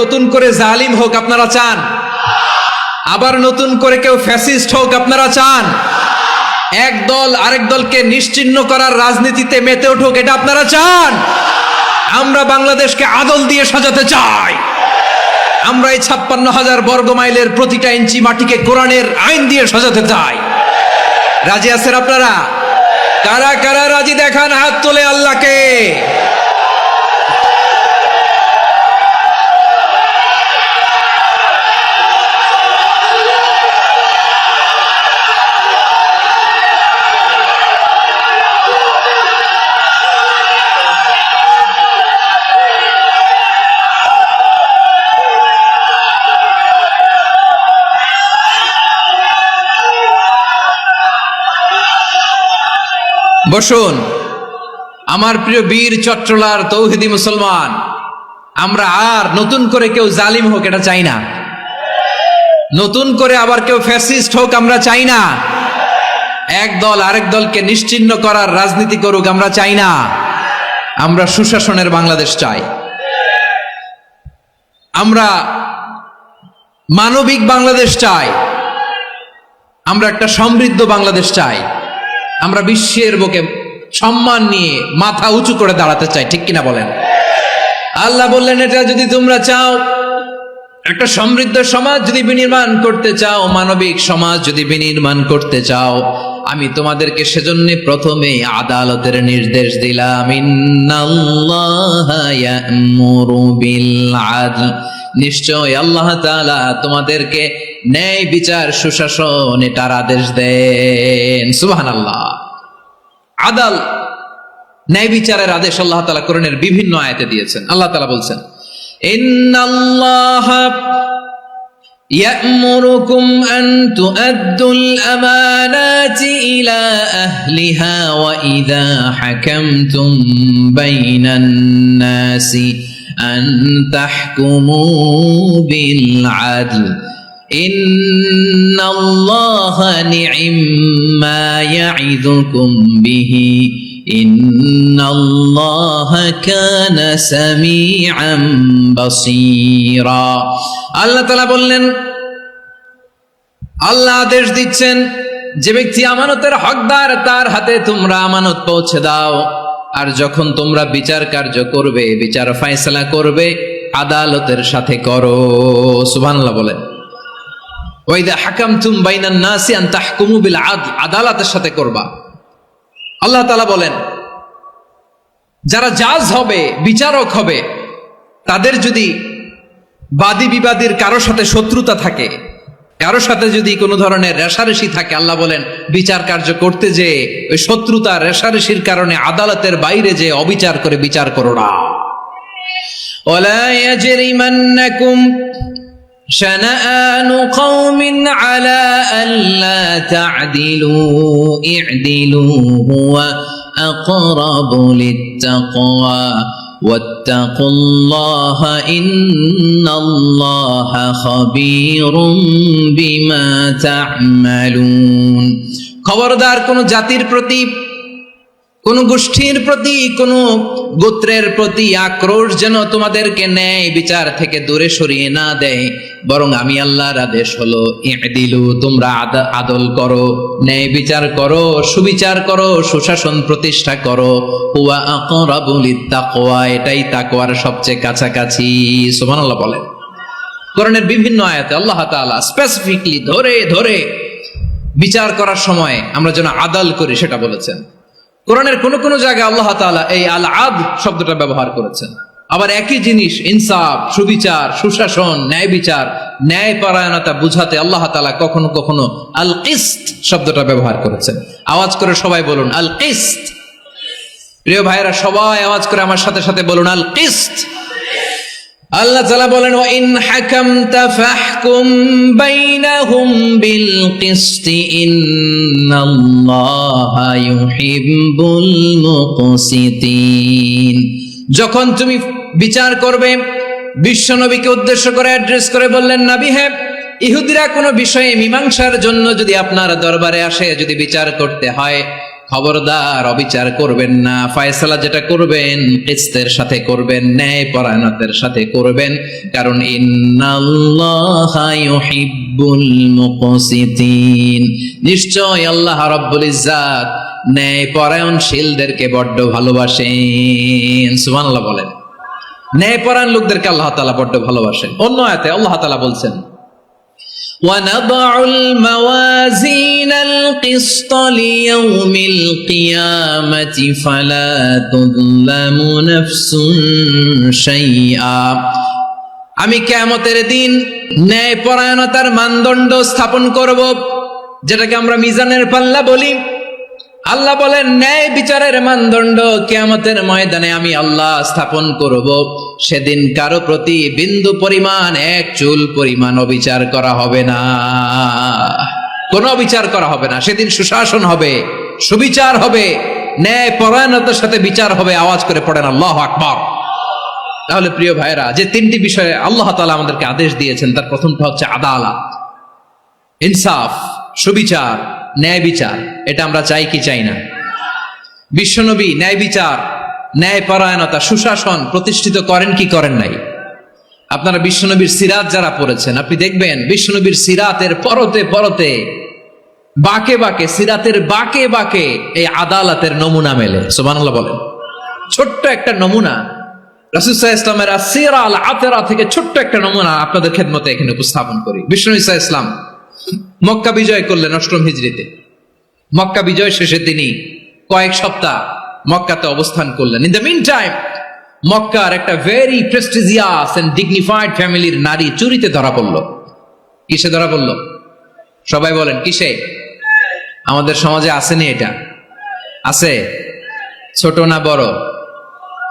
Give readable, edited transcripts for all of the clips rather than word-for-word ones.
নতুন করে জালিম হোক আপনারা চান? আবার নতুন করে কেউ ফ্যাসিস্ট হোক আপনারা চান? এক দল আরেক দলকে নিশ্চিহ্ন করার রাজনীতিতে মেতে উঠুক, এটা আপনারা চান? আমরা বাংলাদেশকে আদল দিয়ে সাজাতে চাই। আমরা এই 56,000 বর্গ মাইলের প্রতিটা ইঞ্চি মাটিকে কোরআনের আইন দিয়ে সাজাতে চাই। রাজি আছেন আপনারা? কারা কারা রাজি দেখান হাত তোলে আল্লাহকে। বসুন আমার প্রিয় বীর চট্টলার তৌহিদি মুসলমান, আমরা আর নতুন করে কেউ জালিম হোক এটা চাই না। নতুন করে আবার কেউ ফ্যাসিস্ট হোক আমরা চাই না। এক দল আরেক দলকে নিশ্চিহ্ন করার রাজনীতি করুক আমরা চাই না। আমরা সুশাসনের বাংলাদেশ চাই। আমরা মানবিক বাংলাদেশ চাই। আমরা একটা সমৃদ্ধ বাংলাদেশ চাই। আমরা বিশ্বের বুকে সম্মান নিয়ে মাথা উঁচু করে দাঁড়াতে চাই, ঠিক কিনা বলেন? আল্লাহ বললেন, এটা যদি তোমরা চাও, একটা সমৃদ্ধ সমাজ যদি বিনির্মাণ করতে চাও, মানবিক সমাজ যদি বিনির্মাণ করতে চাও, আমি তোমাদেরকে সেজন্য প্রথমে আদালতের নির্দেশ দিলাম। ইন্নাল্লাহা ইয়া'মুরু বিল আদল, নিশ্চয় আল্লাহ তাআলা তোমাদেরকে ন্যায় বিচার সুশাসন এটার আদেশ দেন। সুবহানাল্লাহ। আদাল, ন্যায় বিচারের আদেশ আল্লাহ তাআলা কোরআনের বিভিন্ন আয়াতে দিয়েছেন। আল্লাহ তাআলা বলছেন, ইন্নাল্লাহা ইয়া'মুরুকুম আন তুআদ্দুল আমানাতি ইলা আহলিহা ওয়া ইযা হাকামতুম বাইনান নাসি আন তাহকুমু বিল আদল ইন্নাল্লাহা নি'ম্মা ইয়া'iযুকুম বিহি ইন্নাল্লাহা কানা সামিআন বাসীরা। আল্লাহ তাআলা বললেন, আল্লাহ আদেশ দিচ্ছেন, যে ব্যক্তি আমানতের হকদার তার হাতে তোমরা আমানত পৌঁছে দাও। আর যখন তোমরা বিচার কার্য করবে, বিচার ফয়সালা করবে, আদালতের সাথে করো। সুবহানাল্লাহ বলেন। ওয়া ইযা হাকামতুম বাইনান নাসি আন তাহকুমু বিল আদল, আদালতের সাথে করবা। আল্লাহ তাআলা বলেন, যারা জাজ হবে, বিচারক হবে, তাদের যদি বাদী বিবাদীর কারোর সাথে শত্রুতা থাকে, কারোর সাথে যদি কোনো ধরনের রেষারেষি থাকে, আল্লাহ বলেন বিচার কার্য করতে যে ওই শত্রুতা রেষারেষির কারণে আদালতের বাইরে যে অবিচার করে বিচার করো না। ওয়ালা ইয়াজরিমান্নাকুম শানাআনু কওমিন আলা আল্লা তা'দিলু ই'দিলু হুয়া আকরাবু লিত্তাকওয়া ওয়াত্তাকুল্লাহা ইন্নাল্লাহা খাবীরুম বিমা তা'মালুন। খবরদার কোন জাতির প্রতি, কোন গোষ্ঠীর প্রতি, কোন গোত্রের প্রতি আক্রোশ যেন তোমাদেরকে ন্যায় বিচার থেকে দূরে সরিয়ে না দেয়, বরং আমি আল্লাহর আদেশ হলো ই'দিলু, তোমরা আদল করো, ন্যায় বিচার করো, সুবিচার করো, সুশাসন প্রতিষ্ঠা করো। হুয়া আকরাবু লিত্তাকওয়া, এটাই তাকওয়ার সবচেয়ে কাছাকাছি। সুবহানাল্লাহ বলেন। কোরআনের বিভিন্ন আয়াতে আল্লাহ তাআলা স্পেসিফিকলি ধরে ধরে বিচার করার সময় আমরা যেন আদল করি সেটা বলেছেন। কোরআনের কোন কোন জায়গায় আল্লাহ তাআলা এই আল আদল শব্দটা ব্যবহার করেছেন। আবার একই জিনিস ইনসাফ, সুবিচার, সুশাসন, ন্যায় বিচার, ন্যায় পরায়ণতা বুঝাতে আল্লাহ তাআলা কখনো কখনো আল কিসত শব্দটা ব্যবহার করেছেন। আওয়াজ করে সবাই বলুন আল কিসত। প্রিয় ভাইরা, সবাই আওয়াজ করে আমার সাথে সাথে বলুন আল কিসত। আল্লাহ তাআলা বলেন, ওয়া ইন হাকামতা ফাহকুম বাইনাহুম বিল কিসতি ইন্নাল্লাহা ইউহিব্বুল মুকসিতিন। যখন তুমি বিচার করবে, বিশ্বনবীকে উদ্দেশ্য করে অ্যাড্রেস করে বললেন, নবী হে, ইহুদিরা কোনো বিষয়ে মীমাংসার জন্য যদি আপনার দরবারে আসে, যদি বিচার করতে হয়, খবরদার অবিচার করবেন না, ফয়সালা যেটা করবেন কিসতের সাথে করবেন, ন্যায় পরায়ণতার সাথে করবেন, কারণ ইন্নাল্লাহা ইউহিব্বুল মুকসিতিন, নিশ্চয় আল্লাহ রাব্বুল ইজ্জাত ন্যায় পরায়ণশীলদেরকে বড্ড ভালোবাসেন। সুবহানাল্লাহ বলেন। ন্যায় পরায়ণ লোকদেরকে আল্লাহ তাআলা বড্ড ভালোবাসেন। অন্য আয়াতে আল্লাহ তাআলা বলছেন, وَنَضَعُ الْمَوَازِينَ الْقِسْطَ لِيَوْمِ الْقِيَامَةِ فَلَا تُظْلَمُ نَفْسٌ شَيْئًا, আমি কিয়ামতের দিন ন্যায়পরায়ণতার মানদণ্ড স্থাপন করব, যেটাকে আমরা মিজানের পাল্লা বলি। আল্লাহ বলেন ন্যায় বিচারের মানদণ্ড কিয়ামতের ময়দানে আমি আল্লাহ স্থাপন করব। সেদিন কারো প্রতি বিন্দু পরিমাণ, এক চুল পরিমাণ অবিচার করা হবে না, কোনো অবিচার করা হবে না। সেদিন সুশাসন হবে, সুবিচার হবে, ন্যায় পরায়ণতার সাথে বিচার হবে। আওয়াজ করে পড়েন আল্লাহু আকবার। তাহলে প্রিয় ভাইরা, যে তিনটি বিষয়ে আল্লাহ তাআলা আমাদেরকে আদেশ দিয়েছেন, তার প্রথমটা হচ্ছে আদালত, ইনসাফ, সুবিচার, ন্যায় বিচার। এটা আমরা চাই কি চাই না? বিশ্বনবী ন্যায় বিচার, ন্যায় পরায়ণতা, সুশাসন প্রতিষ্ঠিত করেন কি করেন নাই? আপনারা বিশ্বনবীর সিরাত যারা পড়েছেন, আপনি দেখবেন বিশ্বনবীর সিরাতের পরতে পরতে, বাঁকে বাঁকে, সিরাতের বাঁকে বাঁকে এই আদালতের নমুনা মেলে। সুবহানাল্লাহ বলেন। ছোট্ট একটা নমুনা রাসূল সাল্লাল্লাহু আলাইহি ওয়াসাল্লামের আসিরা আল আতরা থেকে ছোট্ট একটা নমুনা আপনাদের খেদমতে এখানে উপস্থাপন করি। বিশ্বনবী সাল্লাল্লাহু আলাইহি ওয়াসাল্লাম মক্কা বিজয় করলেন ৮ম হিজরিতে। মক্কা বিজয় শেষে তিনি কয়েক সপ্তাহ মক্কাতে অবস্থান করলেন। ইন দ্য মিন টাইম মক্কার একটা ভেরি প্রেস্টিজিয়াস এন্ড ডিগনিফাইড ফ্যামিলির নারী চুরিতে ধরা পড়ল। কিসে ধরা পড়ল? সবাই বলেন কিসে? আমাদের সমাজে আসেনি এটা? আছে? ছোট না বড়?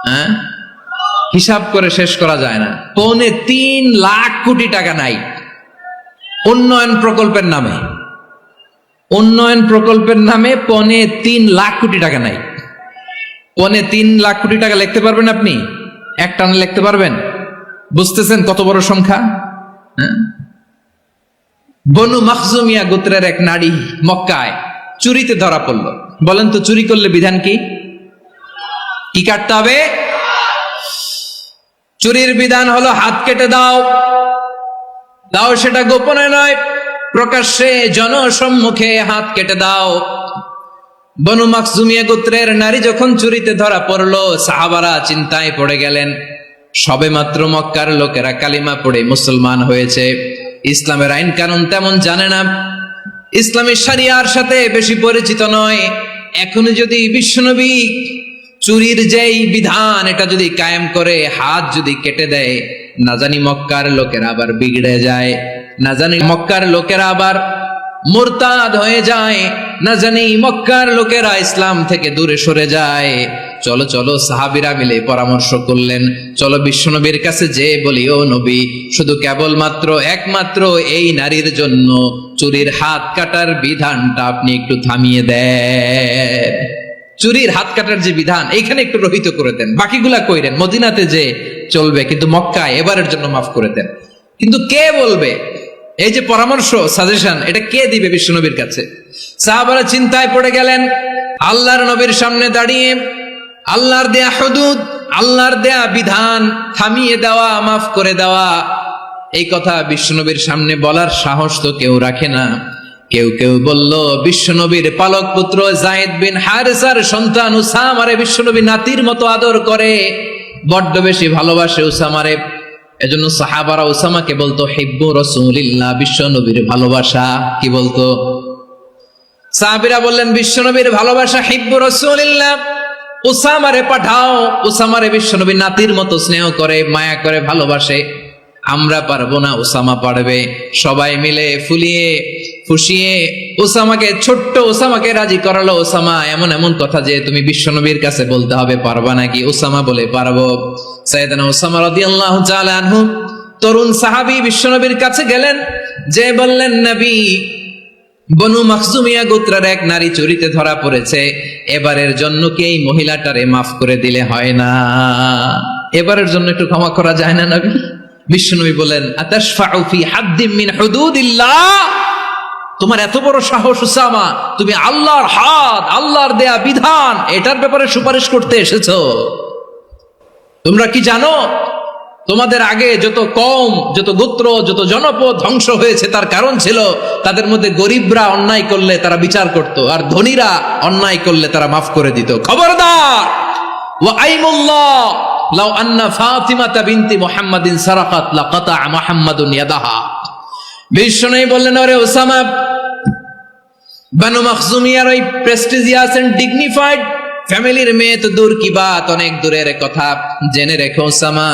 হ্যাঁ, হিসাব করে শেষ করা যায় না। ৩.৫ লাখ কোটি টাকা নাই উন্নয়ন প্রকল্পের নামে, উন্নয়ন প্রকল্পের নামে ৩.৫ লাখ কোটি টাকা নাই। ৩.৫ লাখ কোটি টাকা লিখতে পারবেন আপনি? এক টানে লিখতে পারবেন? বুঝতেছেন কত বড় সংখ্যা? বনু মাখজুমিয়া গোত্রের এক নারী মক্কায় চুরিতে ধরা পড়ল। বলেন তো চুরি করলে বিধান কি? কি কাটতে হবে? চুরির বিধান হলো হাত কেটে দাও। দাও সেটা গোপনে নয়, প্রকাশ্যে জনসম্মুখে হাত কেটে দাও। বনু মাখজুমিয়া গোত্রের নারী যখন চুরিতে ধরা পড়লো, সাহাবারা চিন্তায় পড়ে গেলেন। সবেমাত্র মক্কার লোকেরা কালিমা পড়ে মুসলমান হয়েছে, ইসলামের আইন কানুন তেমন জানে না, ইসলামী শরিয়ার সাথে বেশি পরিচিত নয়। এখন যদি বিশ্বনবী চুরির যেই বিধান এটা যদি কায়েম করে হাত যদি কেটে দেয়, না জানি মক্কার লোকেরা আবার বিগড়ে যায়, না জানি মক্কার লোকেরা আবার মুরতাদ হয়ে যায়, না জানি মক্কার লোকেরা ইসলাম থেকে দূরে সরে যায়। চলো চলো, সাহাবীরা মিলে পরামর্শ করলেন, চলো বিশ্বনবীর কাছে যে বলি, ও নবী, শুধু কেবলমাত্র একমাত্র এই নারীর জন্য চুরির হাত কাটার বিধানটা আপনি একটু থামিয়ে দেন। চুরির হাত কাটার যে বিধান এইখানে একটু রহিত করে দেন, বাকিগুলা কইরেন মদিনাতে যে চলবে, কিন্তু মক্কায় এবারের জন্য মাফ করে দেন। কিন্তু কে বলবে? এই যে পরামর্শ, সাজেশন, এটা কে দিবে বিশ্বনবীর কাছে? সাহাবারা চিন্তায় পড়ে গেলেন। আল্লাহর নবীর সামনে দাঁড়িয়ে আল্লাহর দেয়া হুদুদ, আল্লাহর দেয়া বিধান থামিয়ে দেওয়া, মাফ করে দেওয়া, এই কথা বিশ্বনবীর সামনে বলার সাহস তো কেউ রাখে না। কেউ কেউ বলল, বিশ্বনবীর পালক পুত্র যায়েদ বিন হারেসার সন্তান উসামারে বিশ্বনবী নাতির মতো আদর করে, বড্ড বেশি ভালোবাসে উসামারে। এজন্য সাহাবারা উসামাকে বলতো হিব্বু রাসূলিল্লাহ, বিশ্বনবীর ভালোবাসা। কি বলতো? সাহাবীরা বললেন বিশ্বনবীর ভালোবাসা হিব্বু রাসূলিল্লাহ, উসামারে পাঠাও। উসামারে বিশ্বনবী নাতির মতো স্নেহ করে, মায়া করে, ভালোবাসে। আমরা পারবো না, উসামা পারবে। সবাই মিলে ফুলিয়ে ফুসিয়ে উসামাকে, ছোট্ট উসামাকে রাজি করালো। উসামা এমন এমন কথা যে তুমি বিশ্বনবীর কাছে বলতে হবে, পারবা নাকি? উসামা বলে পারবো। সাইয়েদনা উসামা রাদিয়াল্লাহু তাআলা আনহু তরুণ সাহাবী বিশ্বনবীর কাছে গেলেন, যে বললেন, নবী, বনু মাখজুমিয়া গোত্রের এক নারী চুরিতে ধরা পড়েছে, এবারের জন্য কি এই মহিলাটারে মাফ করে দিলে হয় না? এবারের জন্য একটু ক্ষমা করা যায় না নবী? বিশ্বনবী বলেন, আতাশফাউ ফি হাদ্দিম মিন হুদুদিল্লাহ, তোমার এত বড় সাহস উসামা, তুমি আল্লাহর হাত, আল্লাহর দেয়া বিধান, এটার ব্যাপারে সুপারিশ করতে এসেছো? তোমরা কি জানো তোমাদের আগে যত কওম, যত গোত্র, যত জনপদ ধ্বংস হয়েছে তার কারণ ছিল তাদের মধ্যে গরিবরা অন্যায় করলে তারা বিচার করত, আর ধনীরা অন্যায় করলে তারা মাফ করে দিত। খবরদার! ওয়া আইমুল্লাহ লাউ আন্না ফাতিমাতা বিনতি মুহাম্মাদিন সারাকাত লাকাতা মুহাম্মাদুন ইয়াদাহা। বিশ্বনবী বললেন, ওরে ওসামা, বানু মাখজুমিয়ার ওই প্রেস্টিজিয়াস এন্ড ডিগনিফাইড ফ্যামিলির মেয়ে তো দূর কি বাত, অনেক দূরের কথা। জেনে রেখো ওসামা,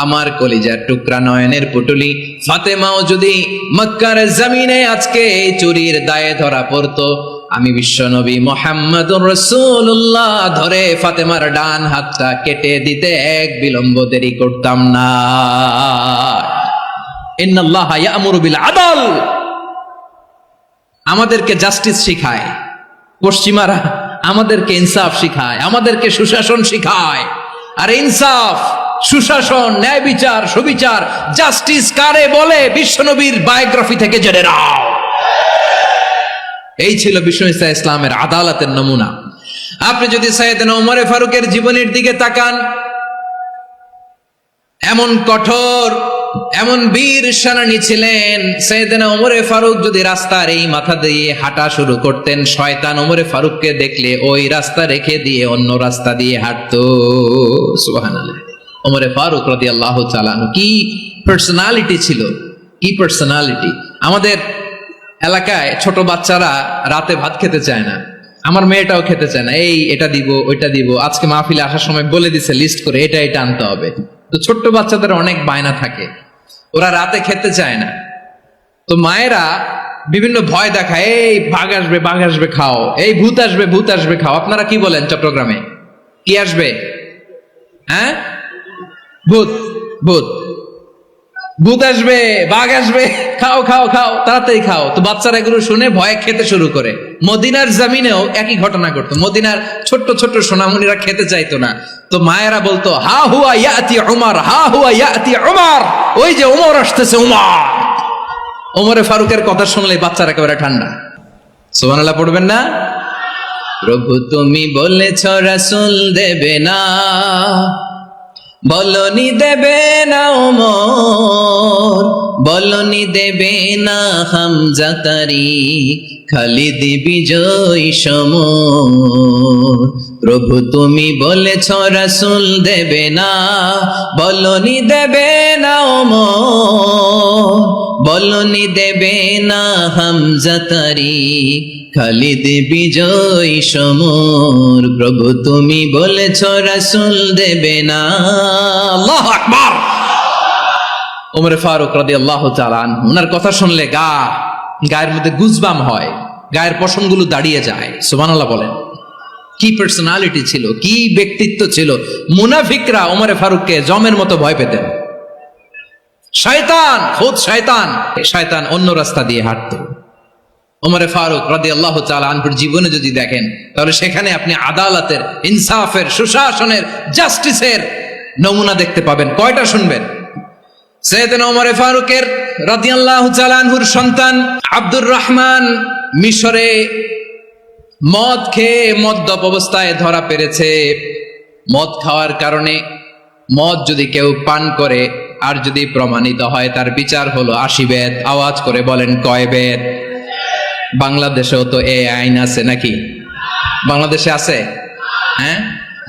আমার কলিজার টুকরা নয়নের পুটুলি ফাতেমাও যদি মক্কার জমিনে আজকে এই চুরির দায়ে ধরা পড়তো, আমি বিশ্বনবী মুহাম্মাদুর রাসূলুল্লাহ ধরে ফাতেমার ডান হাতটা কেটে দিতে এক বিলম্ব দেরি করতাম না। ইন্নাল্লাহা ইয়া'মুরু বিল আদল। আমাদেরকে জাস্টিস শিখায় পশ্চিমারা, আমাদেরকে ইনসাফ শিখায়, আমাদেরকে সুশাসন শিখায়। আর ইনসাফ, সুশাসন, ন্যায় বিচার, সুবিচার, জাস্টিস কারে বলে বিশ্বনবীর বায়োগ্রাফি থেকে জেনে নাও। এই ছিল বিষ্ণু ইসা ইসলামের আদালতের নমুনা। আপনি যদি সাইয়েদনা ওমর ফারুকের জীবনের দিকে তাকান, এমন কঠোর, এমন বীর সেনানী ছিলেন। সাইয়েদনা ওমর ফারুক যদি রাস্তার এই মাথা দিয়ে হাঁটা শুরু করতেন, শয়তান ওমর ফারুককে দেখলে ওই রাস্তা রেখে দিয়ে অন্য রাস্তা দিয়ে হাঁটতো। সুবহানাল্লাহ। ওমর ফারুক রাদিয়াল্লাহু তাআলা আনহু কি পার্সোনালিটি ছিল, কি পার্সোনালিটি! আমাদের এলাকায় ছোট বাচ্চারা রাতে ভাত খেতে চায় না, আমার মেয়েটাও খেতে চায় না। এই এটা দিব, ওইটা দিব, আজকে মাহফিলে আসার সময় বলে দিছে লিস্ট করে এটা এটা আনতে হবে। তো ছোট্ট বাচ্চাদের অনেক বায়না থাকে, ওরা রাতে খেতে চায় না। তো মায়েরা বিভিন্ন ভয় দেখায়, এই বাঘ আসবে, বাঘ আসবে খাও, এই ভূত আসবে, ভূত আসবে খাও। আপনারা কি বলেন চট্টগ্রামে? কি আসবে? হ্যাঁ, ভূত, ভূত, ভূত আসবে, বাঘ আসবে, খাও খাও খাও, তাড়াতাড়ি খাও। তো বাচ্চারা এগুলো শুনে ভয়ে খেতে শুরু করে। মদিনার জমিনেও একই ঘটনা ঘটতো। মদিনার ছোট্ট ছোট্ট সোনামণিরা খেতে চাইতো না, তো মায়েরা বলতো, হা হুয়া ইয়াতি উমর, হা হুয়া ইয়াতি উমর, ওই যে উমর আসতেছে, উমর। ওমরে ফারুকের কথা শুনলে বাচ্চারা একেবারে ঠান্ডা। সুবহানাল্লাহ পড়বেন না? প্রভু তুমি বলেছ রাসূল দেবে না, বলনি দেবে না ওমর, বলনি দেবে না হামজা তারি, খালিদ বিজয় সমর। প্রভু তুমি বলেছ রাসূল দেবে না, বলনি দেবে না ওমর, বলনি দেবে না হামজা তারি, খালিদ বিজয় সমর। প্রভু তুমি বলেছ রাসূল দেবে না। আল্লাহু আকবার। ওমর ফারুক রাদিয়াল্লাহু তাআলা আনহু, ওনার কথা শুনলে গায়ের মধ্যে গুজবাম হয়, গায়ের পশমগুলো দাঁড়িয়ে যায়। সুবহানাল্লাহ বলেন। কি পার্সোনালিটি ছিল, কি ব্যক্তিত্ব ছিল! মুনাফিকরা ওমর ফারুককে জমের মতো ভয় পেতেন। শয়তান, খুদ শয়তান, শয়তান অন্য রাস্তা দিয়ে হাঁটতো। ওমর ফারুক রাদিয়াল্লাহু তাআলা আনহুর জীবনে যদি দেখেন, তাহলে সেখানে আপনি আদালতের, ইনসাফের, সুশাসনের, জাস্টিসের নমুনা দেখতে পাবেন। কয়টা শুনবেন? সাইয়েদনা ওমর ফারুকের রাদিয়াল্লাহু তাআলা আনহুর সন্তান আব্দুর রহমান মিশরে মদ খেয়ে মদ্যপ অবস্থায় ধরা পড়েছে। মদ খাওয়ার কারণে, মদ যদি কেউ পান করে আর যদি প্রমাণিত হয়, তার বিচার হলো 80 বেত। আওয়াজ করে বলেন কয় বেত? বাংলাদেশেও তো এই আইন আছে নাকি? বাংলাদেশে আছে? হ্যাঁ,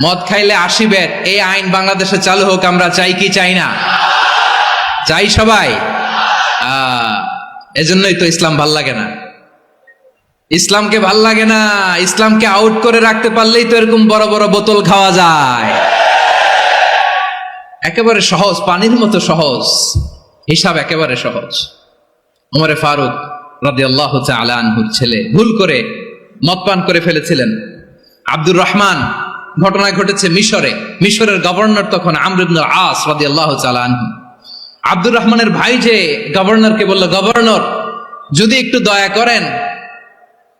মদ খাইলে 80 বেত, এই আইন বাংলাদেশে চালু হোক। আমরা চাই কি চাই না? চাই সবাই। এজন্যই তো ইসলাম ভাল লাগে না। ইসলামকে ভাল লাগে না। ইসলামকে আউট করে রাখতে পারলেই তো এরকম বড় বড় বোতল খাওয়া যায়। একেবারে সহজ, পানির মতো সহজ হিসাব, একেবারে সহজ। ওমর ফারুক রাদিয়াল্লাহু তাআলা আনহুর ছেলে ভুল করে মদ পান করে ফেলেছিলেন। আব্দুর রহমান, ঘটনা ঘটেছে মিশরে। মিশরের গভর্নর তখন আমর ইবনে আস রাদিয়াল্লাহু তাআলা আনহু। আব্দুর রহমানের ভাই যে গভর্নরকে বলল, গভর্নর যদি একটু দয়া করেন,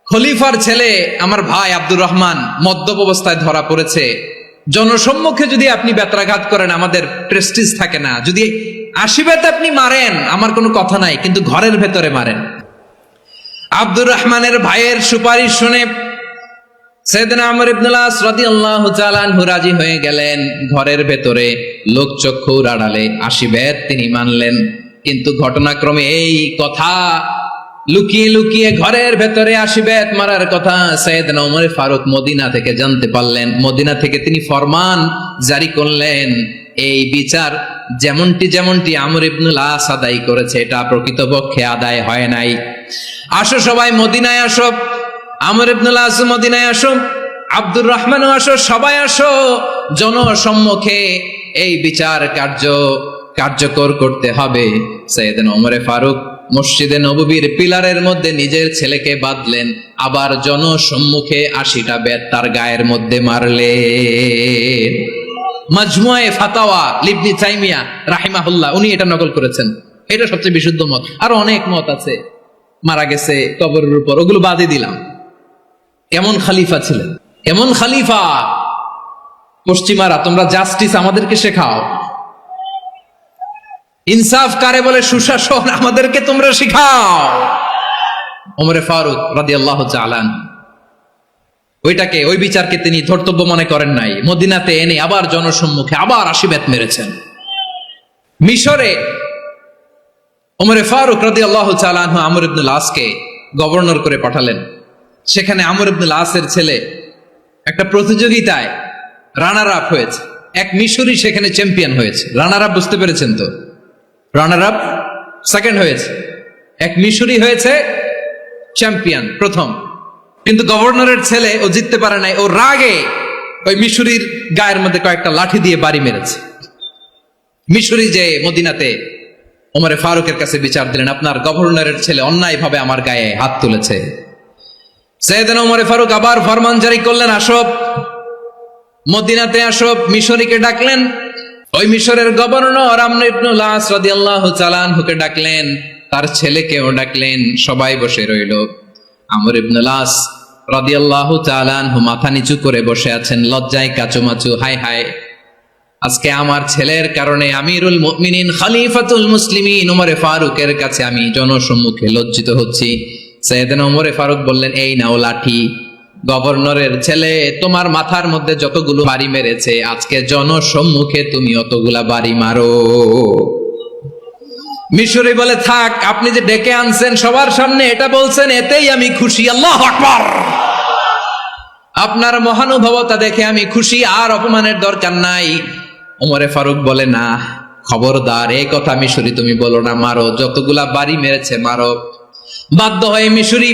খলিফার ছেলে আমার ভাই আব্দুর রহমান মদ্যপ অবস্থায় ধরা পড়েছে, জনসম্মুখে যদি আপনি বেত্রাঘাত করেন আমাদের প্রেস্টিজ থাকে না, যদি 80 বেত আপনি মারেন আমার কোনো কথা নাই, কিন্তু ঘরের ভেতরে মারেন। আব্দুর রহমানের ভাইয়ের সুপারিশ শুনে সাইয়েদনা আমর ইবনে আস রাদিয়াল্লাহু তাআলা আনহু রাজি হয়ে গেলেন। ঘরের ভেতরে লোকচক্ষুর আড়ালে 80 বেত তিনি মানলেন। কিন্তু ঘটনাক্রমে এই কথা লুকিয়ে লুকিয়ে ঘরের ভেতরে 80 বেত মারার কথা সাইয়েদনা ওমর ফারুক মদিনা থেকে জানতে পারলেন। মদিনা থেকে তিনি ফরমান জারি করলেন, এই বিচার যেমনটি আমর ইবনে আস আদায় করেছে এটা প্রকৃতপক্ষে আদায় হয় নাই। আসো সবাই মদিনায় আসো, আমর ইবনে আস মদিনায় আসো, আব্দুর রহমানও আসো, সবাই আসো, জনসম্মুখে এই বিচার কার্যকর করতে হবে। সাইয়েদনা ওমর ফারুক মসজিদে নববীর পিলারের মধ্যে নিজের ছেলেকে বাঁধলেন, আবার জনসম্মুখে 80টা বেত তার গায়ের মধ্যে মারলেন। মাজমুয়ে ফাতাওয়া ইবনে তাইমিয়া রাহিমাহুল্লাহ উনি এটা নকল করেছেন। এটা সবচেয়ে বিশুদ্ধ মত, আরো অনেক মত আছে। মারা গেছে কবরের উপর, ওগুলো বাদই দিলাম। কেমন খালিফা ছিলেন, কেমন খালিফা! পশ্চিমারা তোমরা জাস্টিস আমাদেরকে শেখাও, ইনসাফ কারে বলে, সুশাসন আমাদেরকে তোমরা শিখাও। ওমর ফারুক রাদিয়াল্লাহু তাআলা ওই বিচারকে তিনি ধর্তব্য মনে করেন নাই। মদিনাতে এনে আবার জনসম্মুখে আবার 80 বেত মেরেছেন। মিশরে ওমর ফারুক রাদিয়াল্লাহু তাআলা আনহু আমর ইবনে আসকে গভর্নর করে পাঠালেন। সেখানে আমর ইবনে আসের ছেলে একটা প্রতিযোগিতায় রানার আপ হয়েছে। এক মিশরি সেখানে চ্যাম্পিয়ন হয়েছে। রানার আপ বুঝতে পেরেছেন তো? রানার আপ সেকেন্ড হয়েছে, এক মিশরি হয়েছে চ্যাম্পিয়ন প্রথম। কিন্তু গভর্নরের ছেলে ও জিততে পারে নাই। ও রাগে ওই মিশরির গায়ের মধ্যে কয়েকটা লাঠি দিয়ে বাড়ি মেরেছে। মিশরি যে মদিনাতে ওমরে ফারুকের কাছে বিচার দিলেন, আপনার গভর্নরের ছেলে অন্যায়ভাবে আমার গায়ে হাত তুলেছে। সাইয়েদনা ওমরে ফারুক আবার ফরমান জারি করলেন, আসো মদিনাতে আসো। মিশরীকে ডাকলেন। ওই মিশরের গভর্নর আমর ইবনে আস রাদিয়াল্লাহু তাআলা আনহুকে ডাকলেন, তার ছেলেকেও ডাকলেন। সবাই বসে রইল। আমর ইবনে আস রাদিয়াল্লাহু তাআলা আনহু মাথা নিচু করে বসে আছেন, লজ্জায় কাচুমাচু। হায় হায়, আজকে আমার ছেলের কারণে আমিরুল মুমিনিন খলিফাতুল মুসলিমিন ওমরে ফারুকের কাছে আমি জনসম্মুখে লজ্জিত হচ্ছি। সাইয়েদনা ওমরে ফারুক বললেন, এই নাও লাঠি। গভর্নরের ছেলে তোমার মাথার মধ্যে যতগুলো বাড়ি মেরেছে, আজকে জনসম্মুখে তুমি অতগুলা বাড়ি মারো। মিশরি বলে, থাক, আপনি যে ডেকে আনছেন সবার সামনে এটা বলছেন, এতেই আমি খুশি। আল্লাহু আকবার! আপনার মহানুভবতা দেখে আমি খুশি, আর অপমানের দরকার নাই। ওমরে ফারুক বলে, না, খবরদার, এই কথা মিশরি তুমি বলো না, মারো, যতগুলা বাড়ি মেরেছে মারো। বাধ্য হয়ে মিশরি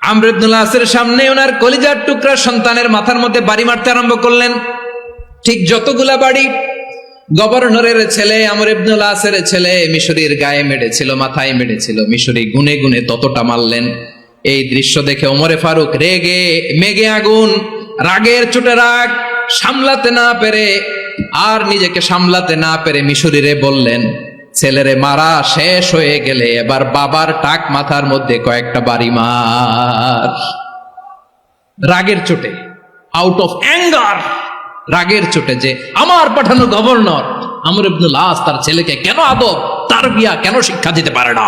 আমর ইবনে আসের সামনে ওনার কলিজার টুকরা সন্তানের মাথার মধ্যে বাড়ি মারতে আরম্ভ করলেন। ঠিক যতগুলা বাড়ি গভর্নরের ছেলে আমর ইবনে আসের ছেলে মিশরীর গায়ে মেরেছিল, মাথায় মেরেছিল, মিশরি গুনে গুনে ততটা মারলেন। এই দৃশ্য দেখে ওমরে ফারুক রেগে মেগে আগুন, রাগের চোটে রাগ সামলাতে না পেরে, আর নিজেকে সামলাতে না পেরে মিশরীরে বললেন, ছেলেরে মারা শেষ হয়ে গেলে এবার বাবার টাক মাথার মধ্যে কয়েকটা বাড়ি মার। রাগের চোটে, আউট অফ অ্যাঙ্গার, রাগের চোটে, যে আমার পাঠানো গভর্নর আমর ইবনে আস তার ছেলেকে কেন আদব তারবিয়া কেন শিক্ষা দিতে পারে না।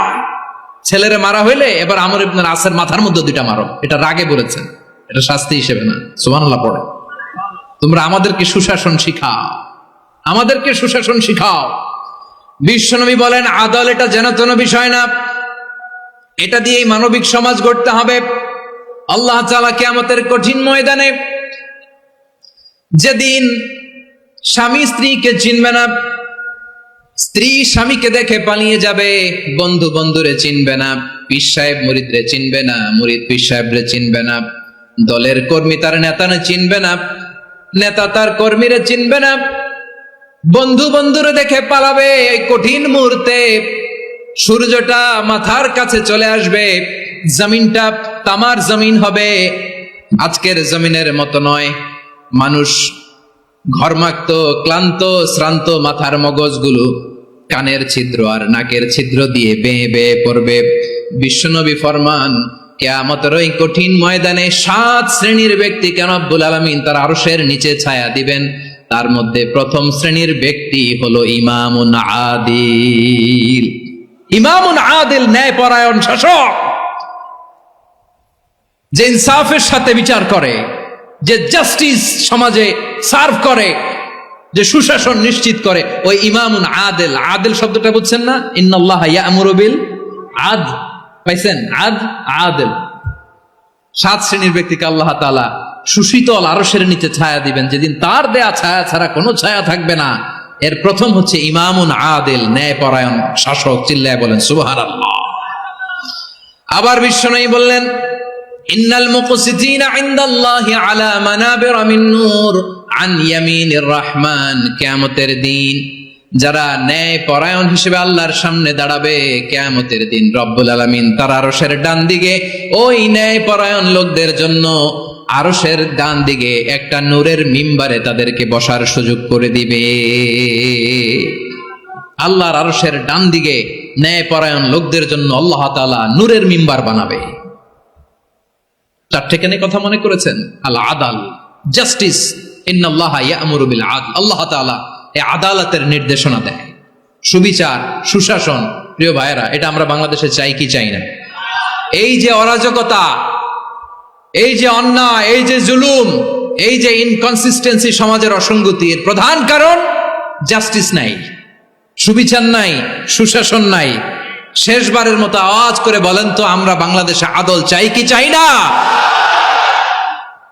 ছেলেরে মারা হইলে এবার আমর ইবনে আসের মাথার মধ্যে 2টা মারো। এটা রাগে বলেছেন, এটা শাস্তি হিসেবে না। সুবহানাল্লাহ পড়ে। তোমরা আমাদেরকে সুশাসন শিখাও, আমাদেরকে সুশাসন শিখাও। বিশ্বনবী বলেন, আদল এটা যেন তেন বিষয় না, এটা দিয়েই মানবিক সমাজ গড়তে হবে। আল্লাহ তাআলা কিয়ামতের কঠিন ময়দানে, যেদিন স্বামী স্ত্রীকে চিনবে না, স্ত্রী স্বামীকে দেখে পালিয়ে যাবে, বন্ধু বন্ধুরে চিনবে না, পীর সাহেব মুরিদরে চিনবে না, মুরিদ পীর সাহেবরে চিনবে না, দলের কর্মী তার নেতারে চিনবে না, নেতা তার কর্মীরে চিনবে না, বন্ধু বন্ধুরে দেখে পালাবে। এই কঠিন মুহূর্তে সূর্যটা মাথার কাছে চলে আসবে, জমিনটা তামার জমিন হবে, আজকের জমিনের মতো নয়। মানুষ ঘর্মাক্ত, ক্লান্ত, শ্রান্ত মাথার মগজগুলো কানের ছিদ্র আর নাকের ছিদ্র দিয়ে বেয়ে বেয়ে পড়বে। বিশ্বনবী ফরমান, কিয়ামতের ওই কঠিন ময়দানে 7 শ্রেণীর ব্যক্তিকে রব্বুল আলামিন তার আরশের নিচে ছায়া দিবেন। তার মধ্যে প্রথম শ্রেণীর ব্যক্তি হলো ইমামুন আদিল। ইমামুন আদিল, ন্যায়পরায়ণ শাসক। যে ইনসাফের সাথে বিচার করে, যে জাস্টিস সমাজে সার্ভ করে, যে সুশাসন নিশ্চিত করে, ওই ইমামুন আদেল। আদেল শব্দটা বুঝছেন না? ইন্নাল্লাহ ইয়া'মুরু বিল আদল, পাইছেন? আদেল। 7 শ্রেণীর ব্যক্তিকে আল্লাহ তাআলা সুশীতল আরশের নিচে ছায়া দিবেন, যেদিন তার দেয়া ছায়া ছাড়া কোনো ছায়া থাকবে না। এর প্রথম হচ্ছে ইমামুন আদেল, ন্যায়পরায়ণ শাসক। চিল্লায় বলেন সুবহানাল্লাহ। আবার বিশ্বনবী বললেন, ইন্নাল মুকসিতিনা ইনদাল্লাহি আলা মানাবিরা মিন নূর আন ইয়ামিনির রহমান। কিয়ামতের দিন যারা ন্যায় পরায়ণ হিসেবে আল্লাহর সামনে দাঁড়াবে, কিয়ামতের দিন রব্বুল আলামিন তার আরশের ডান দিকে ওই ন্যায় পরায়ণ লোকদের জন্য আরশের ডান দিকে একটা নূরের মিম্বারে তাদেরকে বসার সুযোগ করে দিবে। আল্লাহর আরশের ডান দিকে ন্যায় পরায়ণ লোকদের জন্য আল্লাহ তাআলা নূরের মিম্বার বানাবে। 4টে কেন কথা মনে করেছেন? আল আদাল, জাস্টিস। ইন্নাল্লাহা ইয়া'মুরু বিল আদল। আল্লাহ তাআলা এই আদালতের নির্দেশনা দেয়, সুবিচার, সুশাসন। প্রিয় ভাইয়েরা, এটা আমরা বাংলাদেশে চাই কি চাই না? এই যে অরাজকতা, এই যে অন্যায়, এই যে জুলুম, এই যে ইনকনসিস্টেন্সি, সমাজের অসঙ্গতি, এর প্রধান কারণ জাস্টিস নাই, সুবিচার নাই, সুশাসন নাই। শেষবারের মতো আওয়াজ করে বলেন তো, আমরা বাংলাদেশে আদল চাই কি চাই না?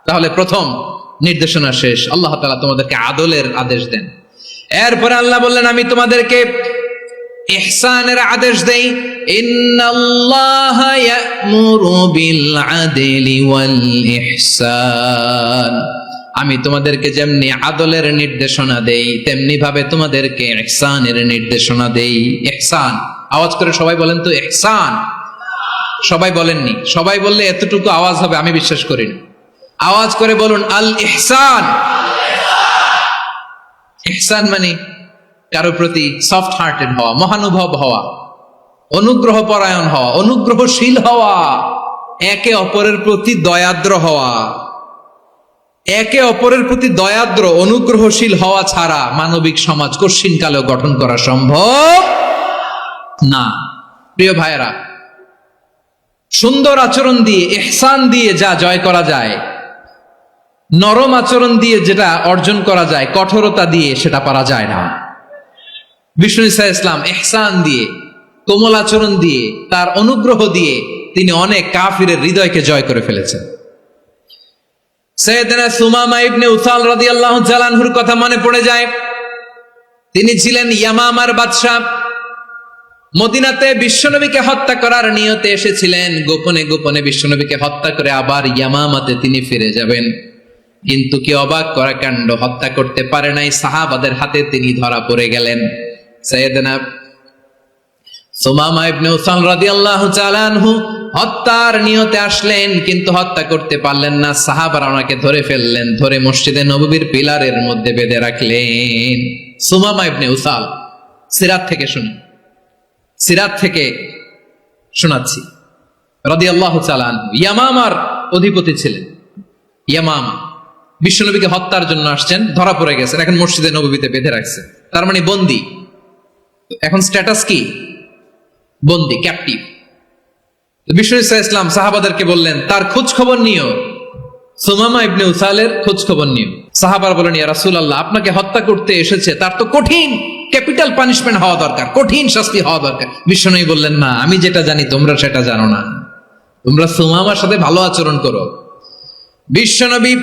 তাহলে প্রথম নির্দেশনা শেষ। আল্লাহ তাআলা তোমাদেরকে আদলের আদেশ দেন। এরপরে আল্লাহ বললেন, আমি তোমাদেরকে ইহসানের আদেশ দেই। ইন্নাল্লাহা ইয়া'মুরু বিল আদলি ওয়াল ইহসান। আমি তোমাদেরকে যেমনি আদলের নির্দেশনা দেই, তেমনি ভাবে তোমাদেরকে ইহসানের নির্দেশনা দেই। ইহসান, আওয়াজ করে সবাই বলেন তো ইহসান। সবাই বলেননি? সবাই বললে এতটুকু আওয়াজ হবে আমি বিশ্বাস করি না। আওয়াজ করে বলুন আল ইহসান। ইহসান মানে কারো প্রতি সফট হার্টেড হওয়া, মহানুভব হওয়া, অনুগ্রহ পরায়ণ হওয়া, অনুগ্রহশীল হওয়া, একে অপরের প্রতি দয়াদ্র হওয়া। একে অপরের প্রতি দয়াদ্র, অনুগ্রহশীল হওয়া ছাড়া মানবিক সমাজ কশিনকালেও গঠন করা সম্ভব না। প্রিয় ভাইয়েরা, সুন্দর আচরণ দিয়ে, ইহসান দিয়ে যা জয় করা যায়, নরম আচরণ দিয়ে যেটা অর্জন করা যায়, কঠোরতা দিয়ে সেটা পারা যায় না। বিষ্ণু ঈসা ইসলাম ইহসান দিয়ে, কোমল আচরণ দিয়ে, তার অনুগ্রহ দিয়ে তিনি অনেক কাফিরের হৃদয়কে জয় করে ফেলেছেন। সাইয়েদনা সুমামা ইবনে উসাল রাদিয়াল্লাহু তাআলা আনহুর কথা মনে পড়ে যায়। তিনি ছিলেন ইয়ামামার বাদশা। মদিনাতে বিশ্বনবীকে হত্যা করার নিয়তে এসেছিলেন। গোপনে গোপনে বিশ্বনবীকে হত্যা করে আবার ইয়ামামাতে তিনি ফিরে যাবেন। কিন্তু কি অবাক করা কাণ্ড, হত্যা করতে পারে নাই, সাহাবাদের হাতে তিনি ধরা পড়ে গেলেন। সাইয়েদনা সুমামা ইবনে উসাল রাদিয়াল্লাহু তাআলা আনহু হত্যার নিয়তে আসলেন, কিন্তু হত্যা করতে পারলেন না। সাহাবারা ওনাকে ধরে ফেললেন, ধরে মসজিদে নববীর পিলারের মধ্যে বেঁধে রাখলেন। সুমামা ইবনে উসাল, সিরাত থেকে শুনি, সিরাত থেকে শোনাচ্ছি রাদিয়াল্লাহু তাআলা আনহু। ইয়ামামার অধিপতি ছিলেন। ইয়ামামা বিশ্বনবীকে হত্যার জন্য আসছেন, ধরা পড়ে গেছেন, এখন মসজিদে নববীতে বেঁধে রাখছে, তার মানে বন্দী। এখন স্ট্যাটাস কি? বন্দী, ক্যাপটিভ। বিষ্ণু ঈসা ইসলাম সাহাবাদেরকে বললেন, তার খোঁজ খবর নিও, সুমামা ইবনে উসালের খোঁজ খবর নিও। সাহাবারা বলেন, ইয়া রাসূলুল্লাহ, আপনাকে হত্যা করতে এসেছে, তার তো কঠিন ক্যাপিটাল পানিশমেন্ট হওয়া দরকার, কঠিন শাস্তি হওয়া দরকার। বিশ্বনবী বললেন, না, আমি যেটা জানি তোমরা সেটা জানো না, তোমরা সুমামার সাথে ভালো আচরণ করো। বিশ্বনবী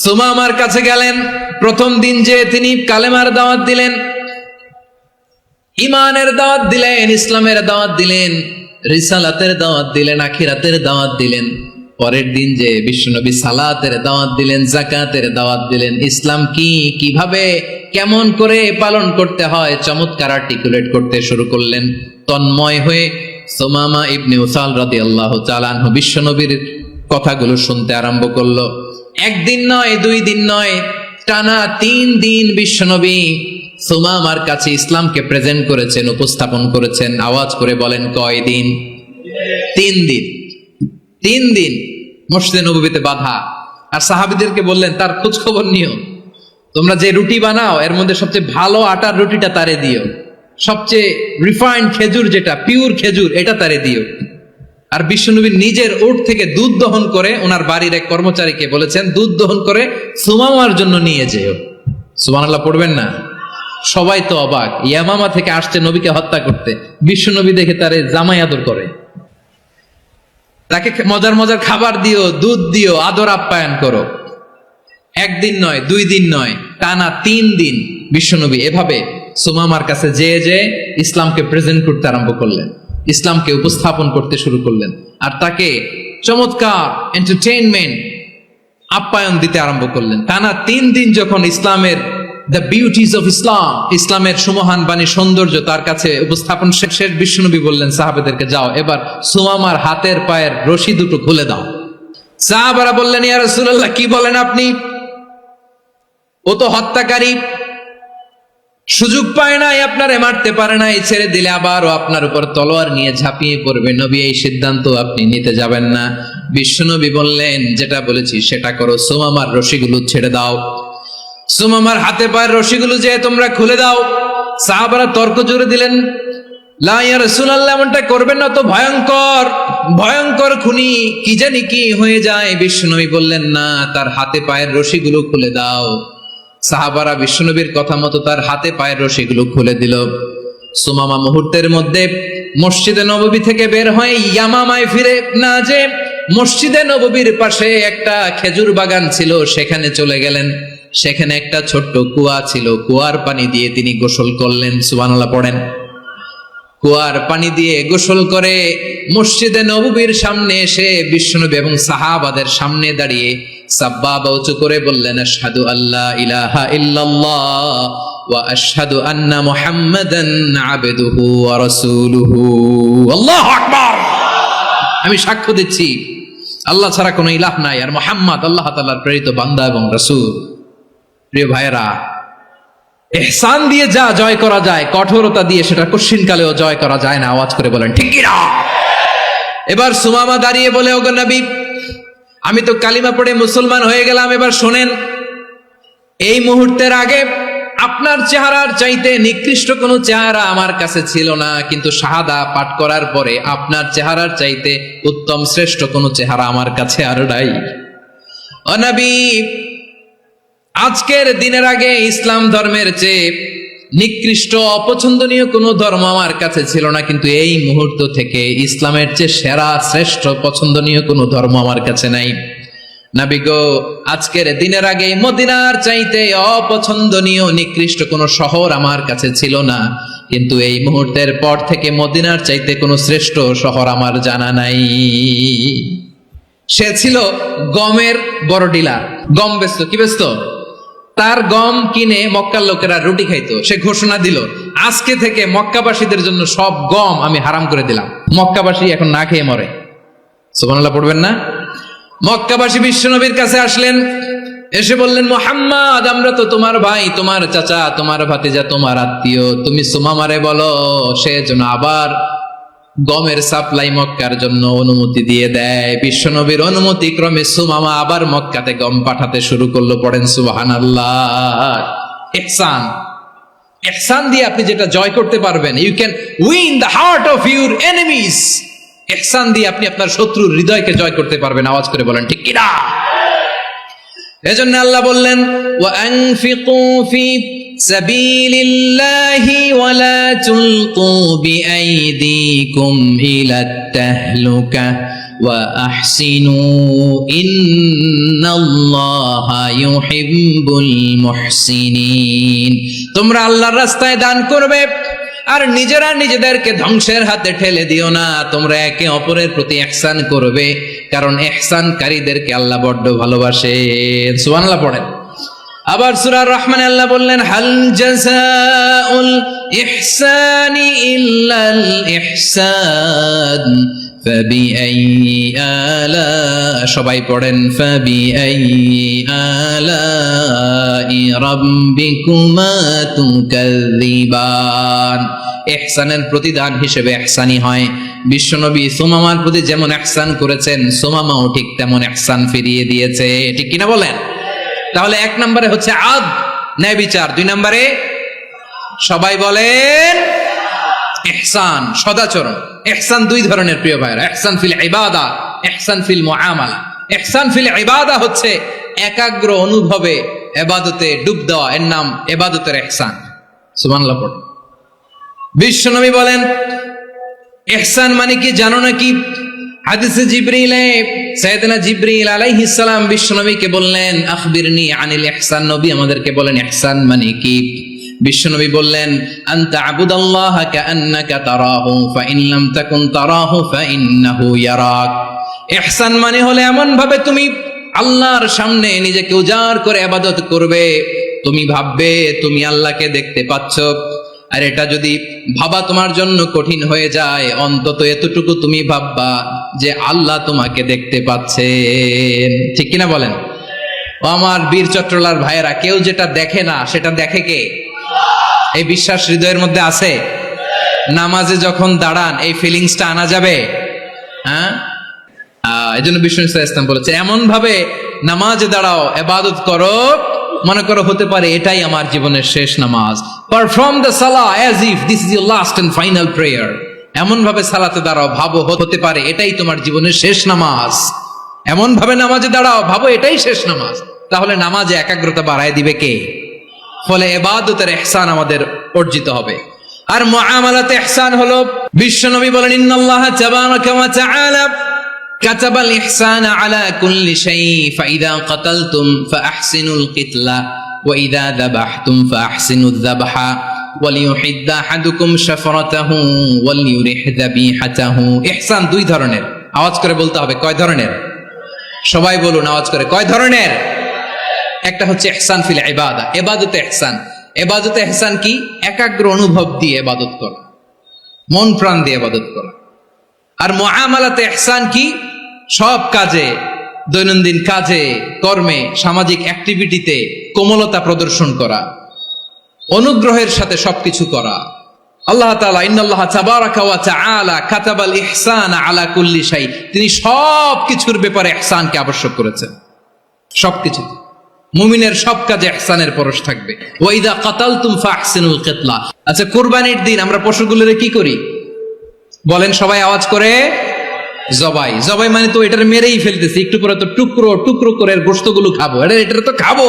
সুমামার কাছে গেলেন। প্রথম দিন যে তিনি কালেমার দাওয়াত দিলেন, ঈমানের দাওয়াত দিলেন, ইসলামের দাওয়াত দিলেন, রিসালাতের দাওয়াত দিলেন, আখিরাতের দাওয়াত দিলেন। পরের দিন যে বিশ্বনবী সালাতের দাওয়াত দিলেন, যাকাতের দাওয়াত দিলেন, ইসলাম কি, কিভাবে, কেমন করে পালন করতে হয় চমৎকার আর্টিকুলেট করতে শুরু করলেন। তন্ময় হয়ে সুমামা ইবনে উসাল রাদিয়াল্লাহু তাআলা আনহু বিশ্বনবীর কথাগুলো শুনতে আরম্ভ করলো। একদিন নয়, 2 দিন নয়, টানা 3 দিন বিশ্বনবী সুমামার কাছে ইসলামকে প্রেজেন্ট করেছেন, উপস্থাপন করেছেন। আওয়াজ করে বলেন, কয় দিন? 3 দিন। 3 দিন মসজিদে নববীতে বাঁধা। আর সাহাবীদেরকে বললেন, তার খোঁজ খবর নিও, তোমরা যে রুটি বানাও এর মধ্যে সবচেয়ে ভালো আটার রুটিটা তারে দিও, সবচেয়ে রিফাইন্ড খেজুর, যেটা পিওর খেজুর, এটা তারে দিও। আর বিশ্বনবী নিজের উট থেকে দুধ দহন করে ওনার বাড়ির এক কর্মচারীকে বলেছেন দুধ দহন করে সুমামার জন্য নিয়ে যেও। সুবহানাল্লাহ পড়বেন না? সবাই তো অবাক, ইয়ামামা থেকে আসছে নবীকে হত্যা করতে, বিশ্বনবী দেখে তারে জামাই আদর করে, তাকে মজার মজার খাবার দিও, দুধ দিও, আদর আপ্যায়ন করো। একদিন নয়, 2 দিন নয়, টানা 3 দিন বিশ্বনবী এভাবে সুমামার কাছে যে ইসলামকে প্রেজেন্ট করতে আরম্ভ করলেন, ইসলামকে উপস্থাপন করতে শুরু করলেন, আর তাকে চমৎকার এন্টারটেইনমেন্ট আপ্যায়ন দিতে আরম্ভ করলেন। টানা 3 দিন যখন ইসলামের দ্য বিউটিজ অফ ইসলাম, ইসলামের সুমহান বাণী সৌন্দর্য তার কাছে উপস্থাপন শেষ, বিশ্বনবী বললেন সাহাবাদেরকে, যাও এবার সুমামার হাতের পায়ের রশি দুটো খুলে দাও। সাহাবারা বললেন, ইয়া রাসূলুল্লাহ কি বলেন আপনি? ও তো হত্যাকারী, সুযোগ পায় নাই, আপনারে মারতে পারে নাই, ছেড়ে দিলে আবারও আপনার উপর তলোয়ার নিয়ে ঝাঁপিয়ে পড়বে। নবী এই সিদ্ধান্ত আপনি নিতে যাবেন না। বিশ্বনবী বললেন, যেটা বলেছি সেটা করো, সুমামার রশিগুলো ছেড়ে দাও, সুমামার হাতে পায়ের রশিগুলো যে তোমরা খুলে দাও। সাহাবারা তর্ক জুড়ে দিলেন, লা ইয়া রাসূলুল্লাহ এমনটা করবেন না, তো ভয়ঙ্কর ভয়ঙ্কর খুনি, কি জানি কি হয়ে যায়। বিশ্বনবী বললেন, না, তার হাতে পায়ের রশিগুলো খুলে দাও। সাহাবারা বিশ্বনবীর কথা মতো তার হাতে পায়ের রশিগুলো খুলে দিল। সুমামা মুহূর্তের মধ্যে মসজিদে নববী থেকে বের হয়ে ইয়ামামায় ফিরে না যে মসজিদে নববীর পাশে একটা খেজুর বাগান ছিল সেখানে চলে গেলেন। সেখানে একটা ছোট্ট কুয়া ছিল, কুয়ার পানি দিয়ে তিনি গোসল করলেন। সুবহানাল্লাহ পড়েন। কুয়ার পানি দিয়ে গোসল করে মসজিদে নববীর সামনে এসে বিশ্বনবী এবং সাহাবাদের সামনে দাঁড়িয়ে সাব্বাবা উঁচু করে বললেন, আশহাদু আল্লা ইলাহা ইল্লাল্লাহ ওয়া আশহাদু আন্না মুহাম্মাদান আবদুহু ওয়া রাসূলুহু। আল্লাহু আকবার। আমি সাক্ষ্য দিচ্ছি আল্লাহ ছাড়া কোনো ইলাহ নাই, আর মুহাম্মদ আল্লাহ তাআলার প্রেরিত বান্দা এবং রাসূল। প্রিয় ভাইয়েরা, ইহসান দিয়ে যা জয় করা যায়, কঠোরতা দিয়ে সেটা কঠিনকালেও জয় করা যায় না। আওয়াজ করে বলেন ঠিক কি না? এবার সুমামা দাঁড়িয়ে বলে, ওগো নবী, আমি তো কালিমা পড়ে মুসলমান হয়ে গেলাম, এবার শোনেন, এই মুহূর্তের আগে আপনার চেহারার চাইতে নিকৃষ্ট কোনো চেহারা আমার কাছে ছিল না, কিন্তু শাহাদা পাঠ করার পরে আপনার চেহারার চাইতে উত্তম শ্রেষ্ঠ কোনো চেহারা আমার কাছে আর নাই। ও নবী, আজকের দিনের আগে ইসলাম ধর্মের চেয়ে নিকৃষ্ট অপছন্দনীয় কোনো ধর্ম আমার কাছে ছিল না, কিন্তু এই মুহূর্ত থেকে ইসলামের চেয়ে সেরা শ্রেষ্ঠ পছন্দনীয় কোনো ধর্ম আমার কাছে নাই। নবী গো, আজকের দিনের আগে মদিনার চাইতে অপছন্দনীয় নিকৃষ্ট কোনো শহর আমার কাছে ছিল না, কিন্তু এই মুহূর্তের পর থেকে মদিনার চাইতে কোনো শ্রেষ্ঠ শহর আমার জানা নাই। সে ছিল গমের বড় ডিলার, গম বেচত। কি বেচত? তার গম কিনে মক্কার লোকেরা রুটি খাইতো। সে ঘোষণা দিল, আজকে থেকে মক্কাবাসীদের জন্য সব গম আমি হারাম করে দিলাম, মক্কাবাসী এখন না খেয়ে মরে। সুবহানাল্লাহ পড়বেন না? মক্কাবাসী বিশ্বনবীর কাছে আসলেন, এসে বললেন, মুহাম্মদ, আমরা তো তোমার ভাই, তোমার চাচা, তোমার ভাতিজা, তোমার আত্মীয়, তুমি সুমামারে বলো সে যেন আবার গমের সাপ্লাই মক্কার জন্য অনুমতি দিয়ে দেয়। বিশ্বনবীর অনুমতি ক্রমে সুমামা আবার মক্কাতে গম পাঠাতে শুরু করলো। পড়েন সুবহানাল্লাহ। ইহসান, ইহসান দিয়ে আপনি যেটা জয় করতে পারবেন, you can win the heart of your enemies. ইহসান দিয়ে আপনি আপনার শত্রুর হৃদয়কে জয় করতে পারবেন। আওয়াজ করে বলেন ঠিক কিনা? এজন্য আল্লাহ বললেন, ওয়া আনফিকু ফি সাবিলিল্লাহি ওয়া লা তুলকু বিআইদিকুম ইলাত তাহলুকা ওয়া আহসিনু ইন্নাল্লাহা ইউহিব্বুল মুহসিনিন। তোমরা আল্লাহর রাস্তায় দান করবে আর নিজেরা নিজেদেরকে ধ্বংসের হাতে ঠেলে দিও না। তোমরা একে অপরের প্রতি ইহসান করবে, কারণ ইহসানকারীদেরকে আল্লাহ বড্ড ভালোবাসেন। সুবহানাল্লাহ পড়েন। আবার সূরা রহমানে আল্লাহ বললেন, হাল জাযাউল ইহসানি ইল্লাল ইহসান ফাবিআইয়ি আলা, সবাই পড়েন, ফাবিআইয়ি আলাই রাব্বিকুমা তুকাযযিবান। ইহসানের প্রতিদান হিসেবে ইহসানি হয়। বিশ্বনবী সুমামার প্রতি যেমন ইহসান করেছেন, সুমামাও ঠিক তেমন ইহসান ফিরিয়ে দিয়েছে। ঠিক কিনা বলেন? তাহলে 1 নম্বরে হচ্ছে আদ, ন্যায় বিচার। 2 নম্বরে সবাই বলেন ইহসান, সদাচরণ। ইহসান দুই ধরনের প্রিয় ভাইরা, ইহসান ফিল ইবাদা, ইহসান ফিল মুআমালা। ইহসান ফিল ইবাদা হচ্ছে একাগ্র অনুভবে ইবাদতে ডুব দেওয়া, এর নাম ইবাদতের ইহসান। সুবহানাল্লাহ পড়ে। বিশ্বনবী বলেন ইহসান মানে কি জানো নাকি? হাদিসে জিবরিলে সাইয়েদনা জিবরিল আলাইহিস সালাম বিশ্বনবীকে বললেন আখবিরনি আনিল ইহসান, নবী আমাদেরকে বলেন ইহসান মানে কি? বিশ্বনবী বললেন আনতা আবুদাল্লাহ কাআন্নাকা তারাহু ফাইন লাম তাকুন তারাহু ফাইন্নাহু ইয়ারাক। ইহসান মানে হলো এমন ভাবে তুমি আল্লাহর সামনে নিজেকে উজাড় করে ইবাদত করবে, তুমি ভাববে তুমি আল্লাহকে দেখতে পাচ্ছ। আর এটা যদি ভাবা তোমার জন্য কঠিন হয়ে যায়, অন্তত এতটুকু তুমি ভাববা যে আল্লাহ তোমাকে দেখতে পাচ্ছেন। ঠিক কিনা বলেন? ও আমার বীর চট্টলার ভাইয়েরা, কেউ যেটা দেখে না সেটা দেখে কে? এই বিশ্বাস হৃদয়ের মধ্যে আছে? নামাজে যখন দাঁড়ান এই ফিলিংসটা আনা যাবে? হ্যাঁ, এই জন্য বিষ্ণু ইসলাম বলেছে এমন ভাবে নামাজে দাঁড়াও, ইবাদত করো, মনে করো হতে পারে এটাই আমার জীবনের শেষ নামাজ। পারফর্ম দ্য সালাহ as if this is your last and final prayer. এমন ভাবে সালাতে দাঁড়াও, ভাবো হতে পারে এটাই তোমার জীবনের শেষ নামাজ। এমন ভাবে নামাজে দাঁড়াও, ভাবো এটাই শেষ নামাজ। তাহলে নামাজে একাগ্রতা বাড়ায় দিবে কে? ফলে ইবাদতের ইহসান আমাদের অর্জিত হবে। আর মুআমালাতে ইহসান হলো, বিশ্বনবী বলেন ইন্নাল্লাহা তাবারাকা ওয়া তাআলা কাতাবাল ইহসানা আলা কুল্লি শাই ফাইদা কাতালতুম ফাআহসিনুল কিতলা ওয়া ইযা যাবাহতুম ফাআহসিনুয যাবহা ওয়ালিয়ুহিদ্দা আহাদুকুম শাফরাতাহু ওয়ালিয়ুরিহ যাবিহাতাহু। ইহসান দুই ধরনের, আওয়াজ করে বলতে হবে। কয় ধরনের? সবাই বলুন আওয়াজ করে, কয় ধরনের? একটা হচ্ছে ইহসান ফিল ইবাদা, ইবাদতে ইহসান। ইবাদতে ইহসান কি? একাগ্র অনুভব দিয়ে ইবাদত করা, মন প্রাণ দিয়ে ইবাদত করা। আর মুআমালাতে ইহসান কি? সব কাজে, দৈনন্দিন কাজে, কর্মে, সামাজিক অ্যাক্টিভিটিতে কোমলতা প্রদর্শন করা, অনুগ্রহের সাথে সবকিছু করা। আল্লাহ তাআলা ইন্নাল্লাহা তাবারাকা ওয়া তাআলা কাতাবাল ইহসানা আলা কুল্লি শাই, তিনি সব কিছুর ব্যাপারে ইহসানকে আবশ্যক করেছেন। সবকিছু, মুমিনের সব কাজে ইহসানের পরশ থাকবে। ওয়া ইযা কাতালতুম ফাহসিনুল কিতলা। আচ্ছা, কুরবানির দিন আমরা পশুগুলোরে কি করি বলেন সবাই আওয়াজ করে? জবাই। জবাই মানে তো এটার মেরেই ফেলতেছি, একটু পরে তো টুকরো টুকরো করে গোশতগুলো খাবো, এটা তো খাবো,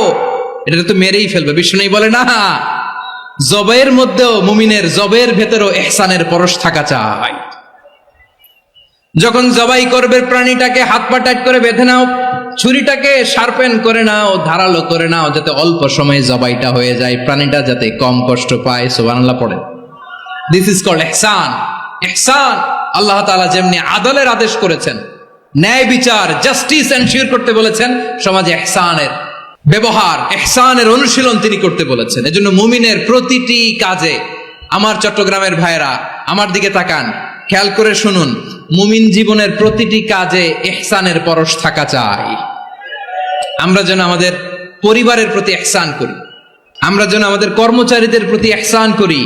এটা তো মেরেই ফেলবে। বিষ্ণু বলে না, জবাইয়ের মধ্যেও মুমিনের জবের ভেতরেও ইহসানের পরশ থাকা চাই। যখন জবাই করবে প্রাণীটাকে হাত পা টাইট করে বেঁধে নাও, ছুরিটাকে শার্পেন করে নাও, ধারালো করে নাও, যাতে অল্প সময়ে জবাইটা হয়ে যায়, প্রাণীটা যাতে কম কষ্ট পায়। সুবহানাল্লাহ পড়ে। দিস ইজ কল্ড ইহসান। ইহসান আল্লাহ তাআলা যেমনি আদলের আদেশ করেছেন, ন্যায় বিচার, জাস্টিস এনশিওর করতে বলেছেন, সমাজে ইহসানের ব্যবহার, ইহসানের অনুশীলন তিনি করতে বলেছেন। এজন্য মুমিনের প্রতিটি কাজে, আমার চট্টগ্রামের ভাইয়েরা আমার দিকে তাকান, খেয়াল করে শুনুন, মুমিন জীবনের প্রতিটি কাজে ইহসানের পরশ থাকা চাই। আমরা যেন আমাদের পরিবারের প্রতি ইহসান করি, আমরা যেন আমাদের কর্মচারীদের প্রতি ইহসান করি,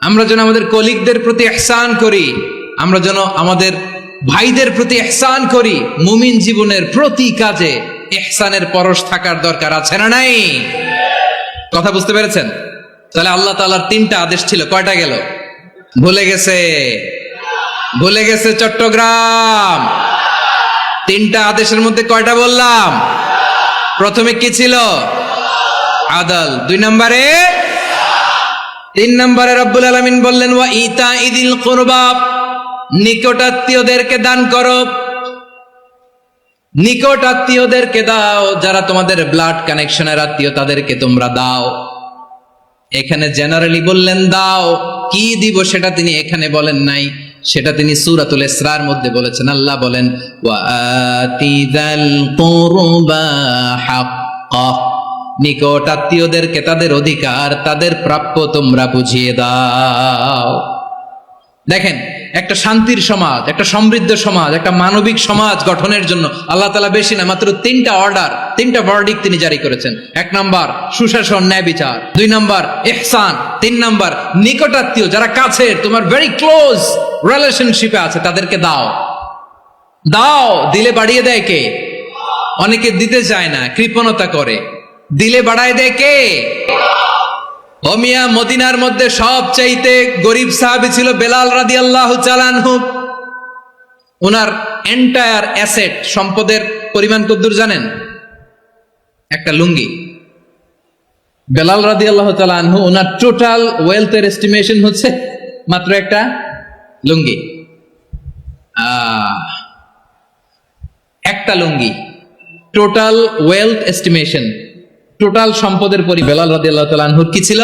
আমরা যেন আমাদের কলিগদের প্রতি ইহসান করি, আমরা যেন আমাদের ভাইদের প্রতি ইহসান করি। মুমিন জীবনের প্রতি কাজে ইহসানের পরশ থাকার দরকার আছে না নাই? কথা বুঝতে পেরেছেন? তাহলে আল্লাহ তাআলার তিনটা আদেশ ছিল, কয়টা গেল? ভুলে গেছে, ভুলে গেছে চট্টগ্রাম। তিনটা আদেশের মধ্যে কয়টা বললাম? প্রথমে কি ছিল? আদল। 2 নম্বরে, 3 নম্বরে রব্বুল আলামিন বললেন ওয়া ইতাইদিল কুরবা, নিকট আত্মীয়দেরকে দান করো, নিকট আত্মীয়দেরকে দাও, যারা তোমাদের ব্লাড কানেকশনের আত্মীয় তাদেরকে তোমরা দাও। এখানে জেনারেলি বললেন দাও, কি দিব সেটা তিনি এখানে বলেন নাই, সেটা তিনি সূরাতুল ইসরার মধ্যে বলেছেন। আল্লাহ বলেন ওয়া আতিযাল কুরবা হাক্কা, নিকট আত্মীয়দেরকে তাদের অধিকার, তাদের প্রাপ্য তোমরা বুঝিয়ে দাও। দেখেন, একটা শান্তির সমাজ, একটা সমৃদ্ধ সমাজ, একটা মানবিক সমাজ গঠনের জন্য আল্লাহ তাআলা বেশি না, মাত্র 3টা অর্ডার, 3টা ভার্ডিক্ট তিনি জারি করেছেন। 1 নাম্বার সুশাসন, ন্যায় বিচার। 2 নাম্বার ইহসান। 3 নাম্বার নিকটাত্মীয়, যারা কাছে, তোমার ভেরি ক্লোজ রিলেশনশিপে আছে, তাদেরকে দাও। দাও, দিলে বাড়িয়ে দেয় কে? অনেকে দিতে চায় না, কৃপণতা করে। দিলে বাড়ায় দেয় কে? ও মিয়া, মদিনার মধ্যে সবচাইতে গরিব সাহাবী ছিল বেলাল রাদিয়াল্লাহু তাআলা আনহু। ওনার এন্টায়ার অ্যাসেট, সম্পদের পরিমাণ কতদূর জানেন? একটা লুঙ্গি। বেলাল রাদিয়াল্লাহু তাআলা আনহু, ওনার টোটাল ওয়েলথের এস্টিমেশন হচ্ছে মাত্র একটা লুঙ্গি। একটা লুঙ্গি, টোটাল ওয়েলথ এস্টিমেশন, টোটাল সম্পদের বেলাল রাদিয়াল্লাহু তাআলা আনহুর কি ছিল?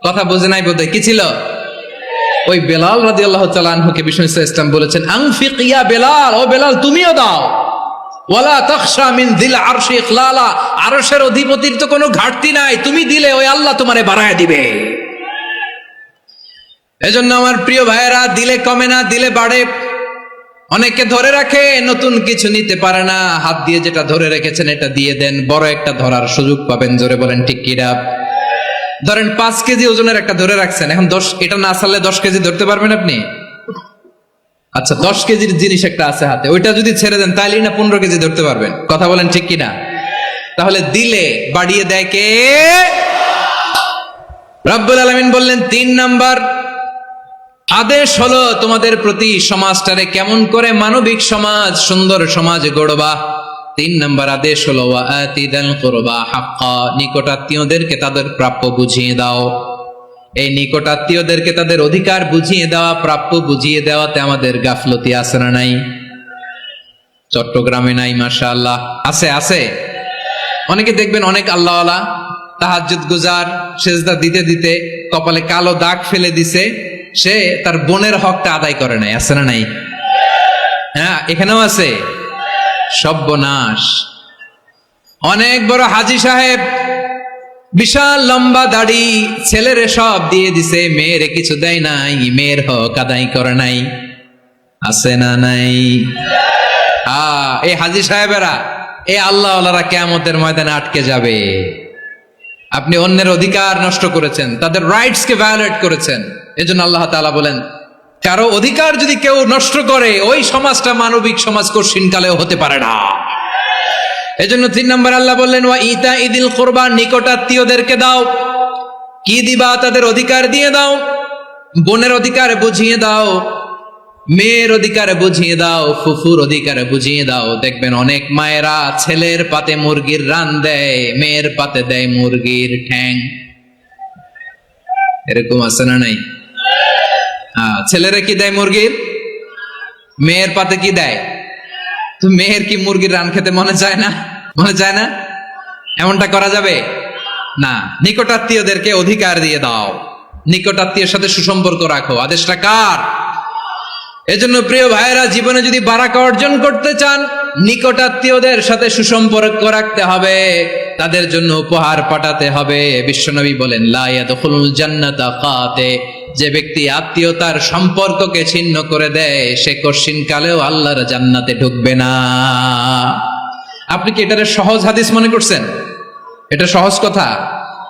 কথা বোঝে নাই বোধহয়, কি ছিল? ওই বেলাল রাদিয়াল্লাহু তাআলা আনহুকে বিষ্ণু ইসলাম বলেছেন, আনফিক ইয়া বেলাল, ও বেলাল তুমিও দাও। ওয়ালা তাখশা মিন যিল আরশি ইখলালা, আরশের অধিপতির তো কোনো ঘাটতি নাই, তুমি দিলে ওই আল্লাহ তোমারে বাড়ায় দিবে। এজন্য আমার প্রিয় ভাইয়েরা, দিলে কমে না, দিলে বাড়ে। অনেকে ধরে রাখে, নতুন কিছু নিতে পারে না, হাত দিয়ে যেটা ধরে রেখেছেন এটা দিয়ে দেন, বড় একটা ধরার সুযোগ পাবেন। জোরে বলেন ঠিক কিনা? ধরেন 5 কেজি ওজনের একটা ধরে রাখছেন, এখন 10, এটা না ছাড়লে 10 কেজি ধরতে পারবেন আপনি? আচ্ছা, 10 কেজির জিনিস একটা আছে হাতে, ওইটা যদি ছেড়ে দেন তাইলেই না 15 কেজি ধরতে পারবেন। কথা বলেন ঠিক কিনা? তাহলে দিলে বাড়িয়ে দেয় কে? রব্বুল আলামিন বললেন 3 নাম্বার আদেশ হলো তোমাদের প্রতি সমাজটারে কেমন করে মানবিক সমাজ, সুন্দর সমাজ গড়বা। 3 নাম্বার আদেশ হলো ওয়াআতিদাল কুরবা হাক্কা, নিকটাত্মীয়দেরকে তাদের প্রাপ্য বুঝিয়ে দাও। এই নিকটাত্মীয়দেরকে তাদের অধিকার বুঝিয়ে দেওয়া, প্রাপ্য বুঝিয়ে দেওয়াতে আমাদের গাফলতি আছে না নাই? চট্টগ্রামে নাই? মাশাআল্লাহ আছে, আছে। অনেকে দেখবেন অনেক আল্লাহওয়ালা, তাহাজ্জুদ গুজার, সেজদা দিতে দিতে কপালে কালো দাগ ফেলে দিছে, সে তার বোনের হকটা আদায় করে নাই। আছে না নাই? হ্যাঁ, এখানেও আছে। সর্বনাশ। অনেক বড় হাজী সাহেব, বিশাল লম্বা দাড়ি, ছেলেরে সব দিয়ে দিছে, মেয়েরে কিছু দেয় নাই, মেয়ের হক আদায় করে নাই। আছে না নাই? এই হাজী সাহেবেরা, এই আল্লাহওয়ালারা কিয়ামতের ময়দানে আটকে যাবে। আপনি অন্যের অধিকার নষ্ট করেছেন, তাদের রাইটস কে ভায়োলেট করেছেন। এজন্য আল্লাহ তাআলা বলেন, কারো অধিকার যদি কেউ নষ্ট করে, ওই সমাজটা মানবিক সমাজ কঠিনকালেও হতে পারে না। এজন্য 3 নম্বর আল্লাহ বললেন ওয়া ইতা ইদিল কুরবা, নিকটাত্মীয়দেরকে দাও। কি দিবা? তাদের অধিকার দিয়ে দাও। বোনের অধিকার বুঝিয়ে দাও, মেয়ের অধিকার বুঝিয়ে দাও, ফুফুর অধিকার বুঝিয়ে দাও। দেখবেন অনেক মায়েরা ছেলের পাতে মুরগির রান দেয়, মেয়ের পাতে দেয় মুরগির ঠ্যাং। এরকম আছে না নাই? ছেলেরা কি দেয়? মুরগির। মেয়ের পাতে কি দেয়? তো মেয়ের কি মুরগির রান খেতে মনে চায় না? মনে চায় না? এমনটা করা যাবে না। নিকটাত্মীয়দেরকে অধিকার দিয়ে দাও, নিকটাত্মীয়ের সাথে সুসম্পর্ক রাখো। আদেশটা কার? এজন্য প্রিয় ভাইয়েরা, জীবনে যদি বারাকা অর্জন করতে চান, নিকটাত্মীয়দের সাথে সুসম্পর্ক রাখতে হবে, তাদের জন্য উপহার পাঠাতে হবে। বিশ্বনবী বলেন, লা ইয়াদখুলুল জান্নাতা কাতে, যে ব্যক্তি আত্মীয়তার সম্পর্ককে ছিন্ন করে দেয়, সে কঠিনকালেও আল্লাহর জান্নাতে ঢুকবে না। আপনি কি এটারে সহজ হাদিস মনে করছেন? এটা সহজ কথা?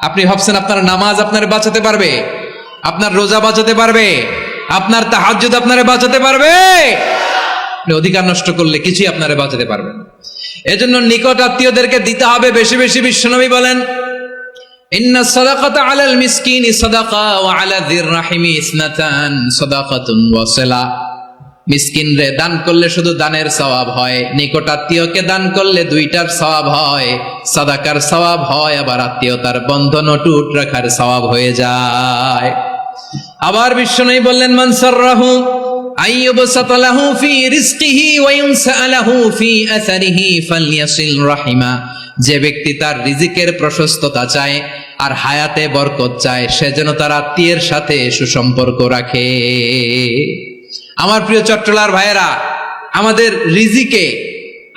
আপনি ভাবছেন আপনার নামাজ আপনারে বাঁচাতে পারবে? আপনার রোজা বাঁচাতে পারবে? আপনার তাহাজ্জুদ আপনারে বাঁচাতে পারবে? অধিকার নষ্ট করলে কিছুই আপনারে বাঁচাতে পারবে না। এজন্য নিকট আত্মীয়দেরকে দিতে হবে বেশি বেশি। বিশ্বনবী বলেন, ইন্না সাদাকাতা আলাল মিসকিনি সাদাকা ওয়া আলা যির রাহিমি ইসনাতান সাদাকাতুন ওয়া সিলা। মিসকিনরে দান করলে শুধু দানের সওয়াব হয়, নিকট আত্মীয়কে দান করলে 2টার সওয়াব হয়। সাদাকার সওয়াব হয়, আবার আত্মীয়তার বন্ধন অটুট রাখার সওয়াব হয়ে যায়। আবার বিশ্বনবী বললেন, মান সাররাহু আইয়ুবসাতা লাহু ফি রিজকিহি ওয়া ইউনসা লাহু ফি আসারিহি ফালইয়াসিল রাহিমা। যে ব্যক্তি তার রিজিকের প্রশস্ততা চায় আর হায়াতে বরকত চায়, সে যেন তার আত্মীয়ের সাথে সুসম্পর্ক রাখে। আমার প্রিয় চট্টলার ভাইয়েরা,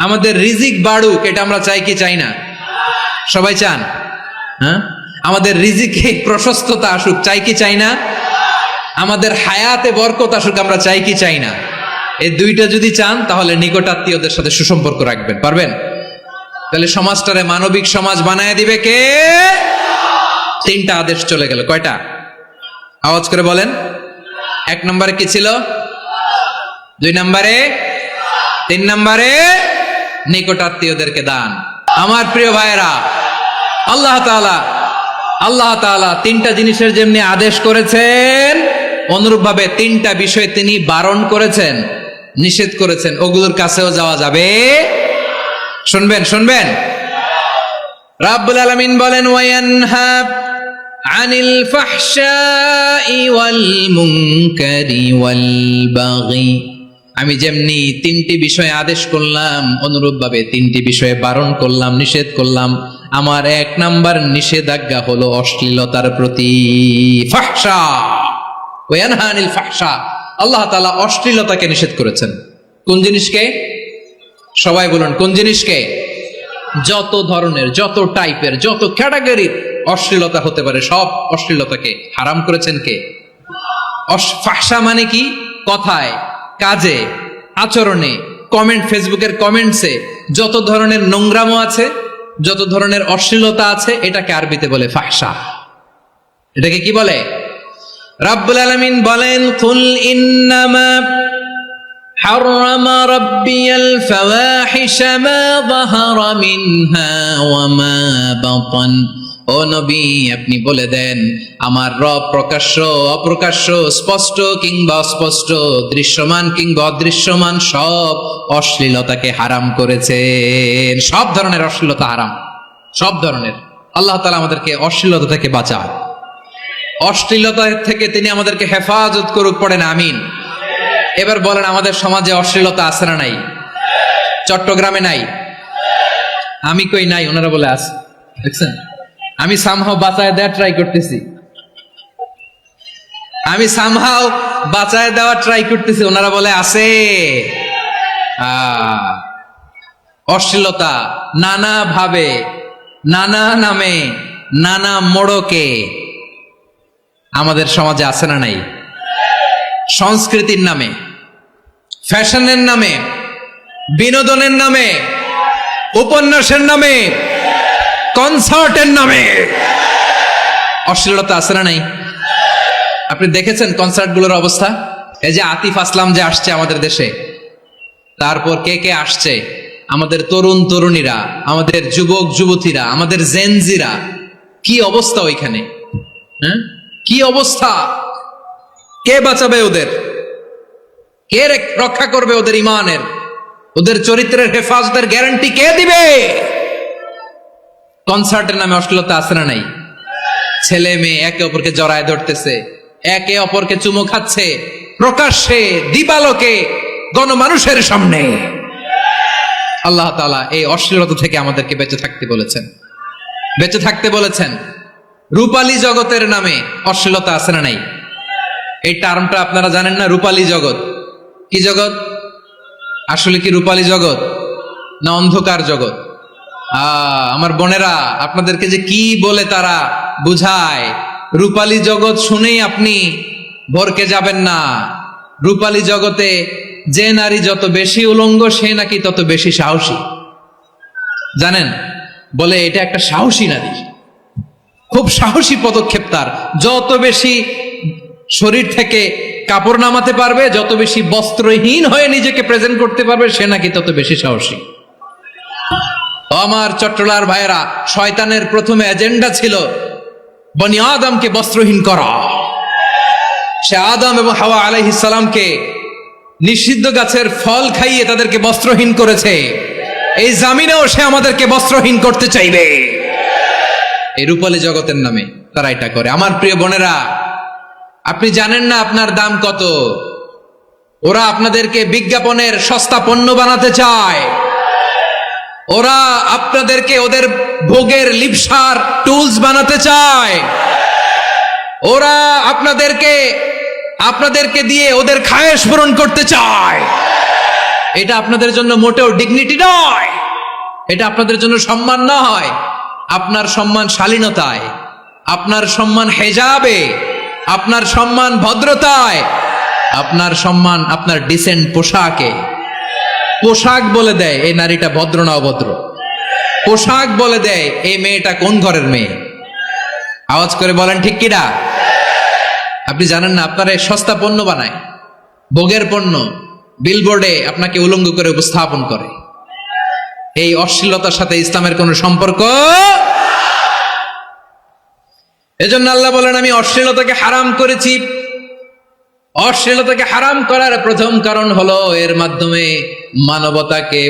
আমাদের রিজিক বাড়ুক, এটা আমরা চাই কি চাই না? সবাই চান? হ্যাঁ, আমাদের রিজিকে প্রশস্ততা আসুক, চাই কি চাই না? আমাদের হায়াতে বরকত আসুক, আমরা চাই কি চাই না? এই 2টা যদি চান, তাহলে নিকট আত্মীয়দের সাথে সুসম্পর্ক রাখবেন। পারবেন? তাহলে সমাজটারে মানবিক সমাজ বানায় দিবে কে? 3টা আদেশ চলে গেল। কয়টা? আওয়াজ করে বলেন। 1 নম্বরে কি ছিল? 2 নম্বরে? 3 নম্বরে নিকট আত্মীয়দেরকে দান। আমার প্রিয় ভাইয়েরা, আল্লাহ তাআলা 3টা জিনিসের যেমনি আদেশ করেছেন, অনুরূপভাবে 3টা বিষয় তিনি বারণ করেছেন। নিষেধ করেছেন, ওগুলোর কাছেও যাওয়া যাবে। শুনবেন শুনবেন, রাব্বুল আলামিন বলেন ওয়ায়ানহা আনিল ফাহশাই ওয়াল মুনকারি ওয়াল বাগি। আমি যেমনি তিনটি বিষয়ে আদেশ করলাম, অনুরূপভাবে তিনটি বিষয়ে বারণ করলাম, নিষেধ করলাম। আমার 1 নাম্বার নিষেধাজ্ঞা হলো অশ্লীলতার প্রতি। ফাহশা, ওয়ায়ানহা আনিল ফাহশা, আল্লাহ তাআলা অশ্লীলতাকে নিষেধ করেছেন। কোন জিনিসকে? সবাই বলুন, কোন জিনিসকে? যত ধরনের, যত টাইপের, যত ক্যাটাগরির অশ্লীলতা হতে পারে সব অশ্লীলতাকে হারাম করেছেন কে? ফাহশা মানে কি? কথায়, কাজে, আচরণে, কমেন্ট, ফেসবুকের কমেন্টসে যত ধরনের নোংরামো আছে, যত ধরনের অশ্লীলতা আছে, এটাকে আরবিতে বলে ফাহশা। এটাকে কি বলে? রাব্বুল আলামিন বলেন কুল ইন্নামা حرم ربي الفواحش ما ظهر منها وما بطن। ও নবী, আপনি বলে দেন আমার রব প্রকাশ্য অপ্রকাশ্য, স্পষ্ট কিংবা অস্পষ্ট, দৃশ্যমান কিংবা অদৃশ্যমান সব অশ্লীলতাকে হারাম করেছেন। সব ধরনের অশ্লীলতা হারাম, সব ধরনের। আল্লাহ তাআলা আমাদেরকে অশ্লীলতা থেকে বাঁচান, অশ্লীলতা থেকে তিনি আমাদেরকে হেফাজত করুক, পড়েন আমিন। এবার বলেন, আমাদের সমাজে অশ্লীলতা আছে না নাই? চট্টগ্রামে নাই? আমি কই নাই, ওনারা বলে আছে। দেখছেন, আমি সামহাও বাঁচায় দেওয়া ট্রাই করতেছি, আমি সামহাও বাঁচায় দেওয়া ট্রাই করতেছি, ওনারা বলে আছে। অশ্লীলতা নানা ভাবে, নানা নামে, নানা মোড়কে আমাদের সমাজে আছে না নাই? সংস্কৃতির নামে, ফ্যাশনের নামে, বিনোদনের নামে, উপন্যাসের নামে, কনসার্টের নামে অশ্লীলতা আছে না নাই? আপনি দেখেছেন কনসার্টগুলোর অবস্থা? এই যে আতিফ আসলাম যে আসছে আমাদের দেশে, তারপর কে কে আসছে, আমাদের তরুণ তরুণীরা, আমাদের যুবক যুবতীরা, আমাদের জেনজিরা, কি অবস্থা ওইখানে? হ্যাঁ, কি অবস্থা? কে বাঁচাবে ওদের? কে রক্ষা করবে ওদের ইমানের, ওদের চরিত্রের হেফাজতের গ্যারান্টি কে দিবে? কনসার্টের নামে অশ্লীলতা আছে না নাই? ছেলে মেয়ে একে অপরকে জড়ায় ধরতেছে, একে অপরকে চুমো খাচ্ছে, প্রকাশ্যে, দিবালোকে, গণমানুষের সামনে। আল্লাহ তাআলা এই অশ্লীলতা থেকে আমাদেরকে বেঁচে থাকতে বলেছেন, বেঁচে থাকতে বলেছেন। রূপালী জগতের নামে অশ্লীলতা আছে না নাই? এই টার্মটা আপনারা জানেন না? রূপালী জগৎ কি জগৎ? আসলে কি রূপালী জগৎ না অন্ধকার জগৎ? আমার বোনেরা, আপনাদেরকে যে কি বলে তারা বুঝায়, রূপালী জগৎ শুনেই আপনি ভরকে যাবেন না। রূপালী জগতে যে নারী যত বেশি উলঙ্গ, সে নাকি তত বেশি সাহসী। জানেন, বলে এটা একটা সাহসী নারী, খুব সাহসী পদক্ষেপ তার। যত বেশি শরীর থেকে কাপড় নামাতে পারবে, যত বেশি বস্ত্রহীন হয়ে নিজেকে প্রেজেন্ট করতে পারবে, সে নাকি তত বেশি সাহসী। আমার চট্টলার ভাইয়েরা, শয়তানের প্রথম এজেন্ডা ছিল বনি আদমকে বস্ত্রহীন করা। সে আদম এবং হাওয়া আলাইহিস সালামকে নিষিদ্ধ গাছের ফল খাইয়ে তাদেরকে বস্ত্রহীন করেছে। এই জামিনেও সে আমাদেরকে বস্ত্রহীন করতে চাইবে। এই রূপালী জগতের নামে তারা এটা করে। আমার প্রিয় বোনেরা, আপনি জানেন না আপনার দাম কত। ওরা আপনাদেরকে বিজ্ঞাপনের সস্তা পণ্য বানাতে চায়। ওরা আপনাদেরকে ওদের ভোগের লিপসার টুলস বানাতে চায়। ওরা আপনাদেরকে দিয়ে ওদের খায়েশ পূরণ করতে চায়। এটা আপনাদের জন্য মোটেও ডিগনিটি নয়, এটা আপনাদের জন্য সম্মান নয়। আপনার সম্মান শালীনতায়, আপনার সম্মান হেজাবে, আপনার সম্মান ভদ্রতায়, আপনার সম্মান আপনার ডিসেন্ট পোশাকে। পোশাক বলে দেয় এই নারীটা ভদ্র না অভদ্র। পোশাক বলে দেয় এই মেয়েটা কোন ঘরের মেয়ে। আওয়াজ করে বলেন ঠিক কিনা? আপনি জানেন না, আপনারা সস্তা পণ্য বানায়, ভোগের পণ্য, বিলবোর্ডে আপনাকে উলঙ্গ করে উপস্থাপন করে। এই অশ্লীলতার সাথে ইসলামের কোনো সম্পর্ক। এজন্য আল্লাহ বলেন, আমি অশ্লীলতাকে হারাম করেছি। অশ্লীলতাকে হারাম করার প্রথম কারণ হলো এর মাধ্যমে মানবতাকে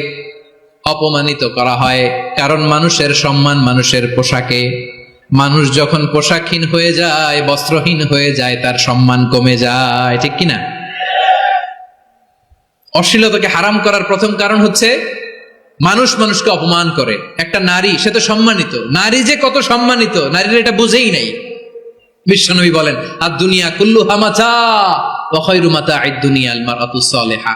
অপমানিত করা হয়। কারণ মানুষের সম্মান মানুষের পোশাকে। মানুষ যখন পোশাকহীন হয়ে যায়, বস্ত্রহীন হয়ে যায়, তার সম্মান কমে যায়, ঠিক কিনা? অশ্লীলতাকে হারাম করার প্রথম কারণ হচ্ছে মানুষ মানুষকে অপমান করে। একটা নারী, সে তো সম্মানিত, নারী যে কত সম্মানিত নারীর এটা বুঝেই নাই। বিশ্বনবী বলেন, আর দুনিয়া কুল্লুহা মাতা ওয়া খায়রু মাতা'আদ দুনিয়া আল মারআতুস সালিহা।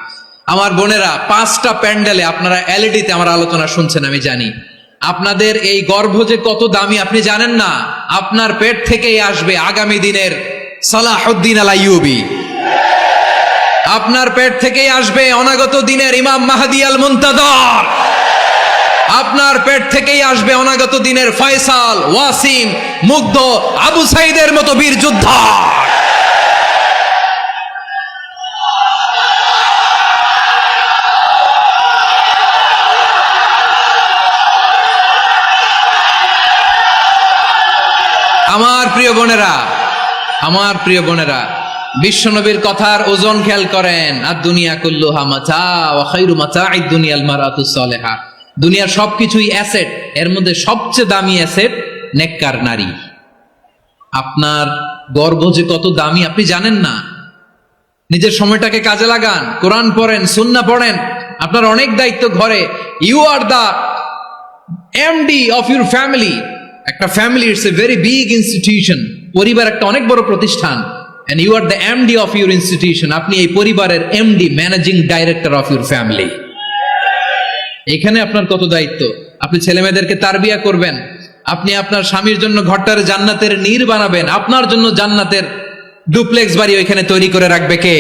আমার বোনেরা, 5টা প্যান্ডেলে আপনারা এলইডিতে আমার আলোচনা শুনছেন, আমি জানি। আপনাদের এই গর্ভ যে কত দামি আপনি জানেন না। আপনার পেট থেকেই আসবে আগামী দিনের সালাহুদ্দিন আল আইয়ুবী। আপনার পেট থেকেই আসবে অনাগত দিনের ইমাম মাহদী আল মুনতাযর। আপনার পেট থেকেই আসবে অনাগত দিনের ফয়সাল, ওয়াসিম, মুগ্ধ, আবু সাইদের মতো বীর যোদ্ধা। আমার প্রিয় বোনেরা, আমার প্রিয় বোনেরা, বিশ্বনবীর কথার ওজন খেয়াল করেন। আর দুনিয়া কুল্লুহা মাতা ওয়া খায়রু মাতা'আদ দুনিয়া আল মারআতুস সালিহা। দুনিয়ার সবকিছুই অ্যাসেট, এর মধ্যে সবচেয়ে দামি অ্যাসেট নেককার নারী। আপনার গর্ভ যে কত দামি আপনি জানেন না। নিজের সময়টাকে কাজে লাগান, কোরআন পড়েন, সুন্নাহ পড়েন। আপনার অনেক দায়িত্ব ঘরে। You are the MD of your family. একটা family it's a very big institution. পরিবার একটা অনেক বড় প্রতিষ্ঠান। and you are the MD of your institution. আপনি এই পরিবারের MD, managing director of your family. এখানে আপনার কত দায়িত্ব। আপনি ছেলে মেয়েদেরকে তারবিয়া করবেন। আপনি আপনার স্বামীর জন্য ঘরটার জান্নাতের নীর বানাবেন। আপনার জন্য জান্নাতের ডুপ্লেক্স বাড়ি ওইখানে তৈরি করে রাখবে কে?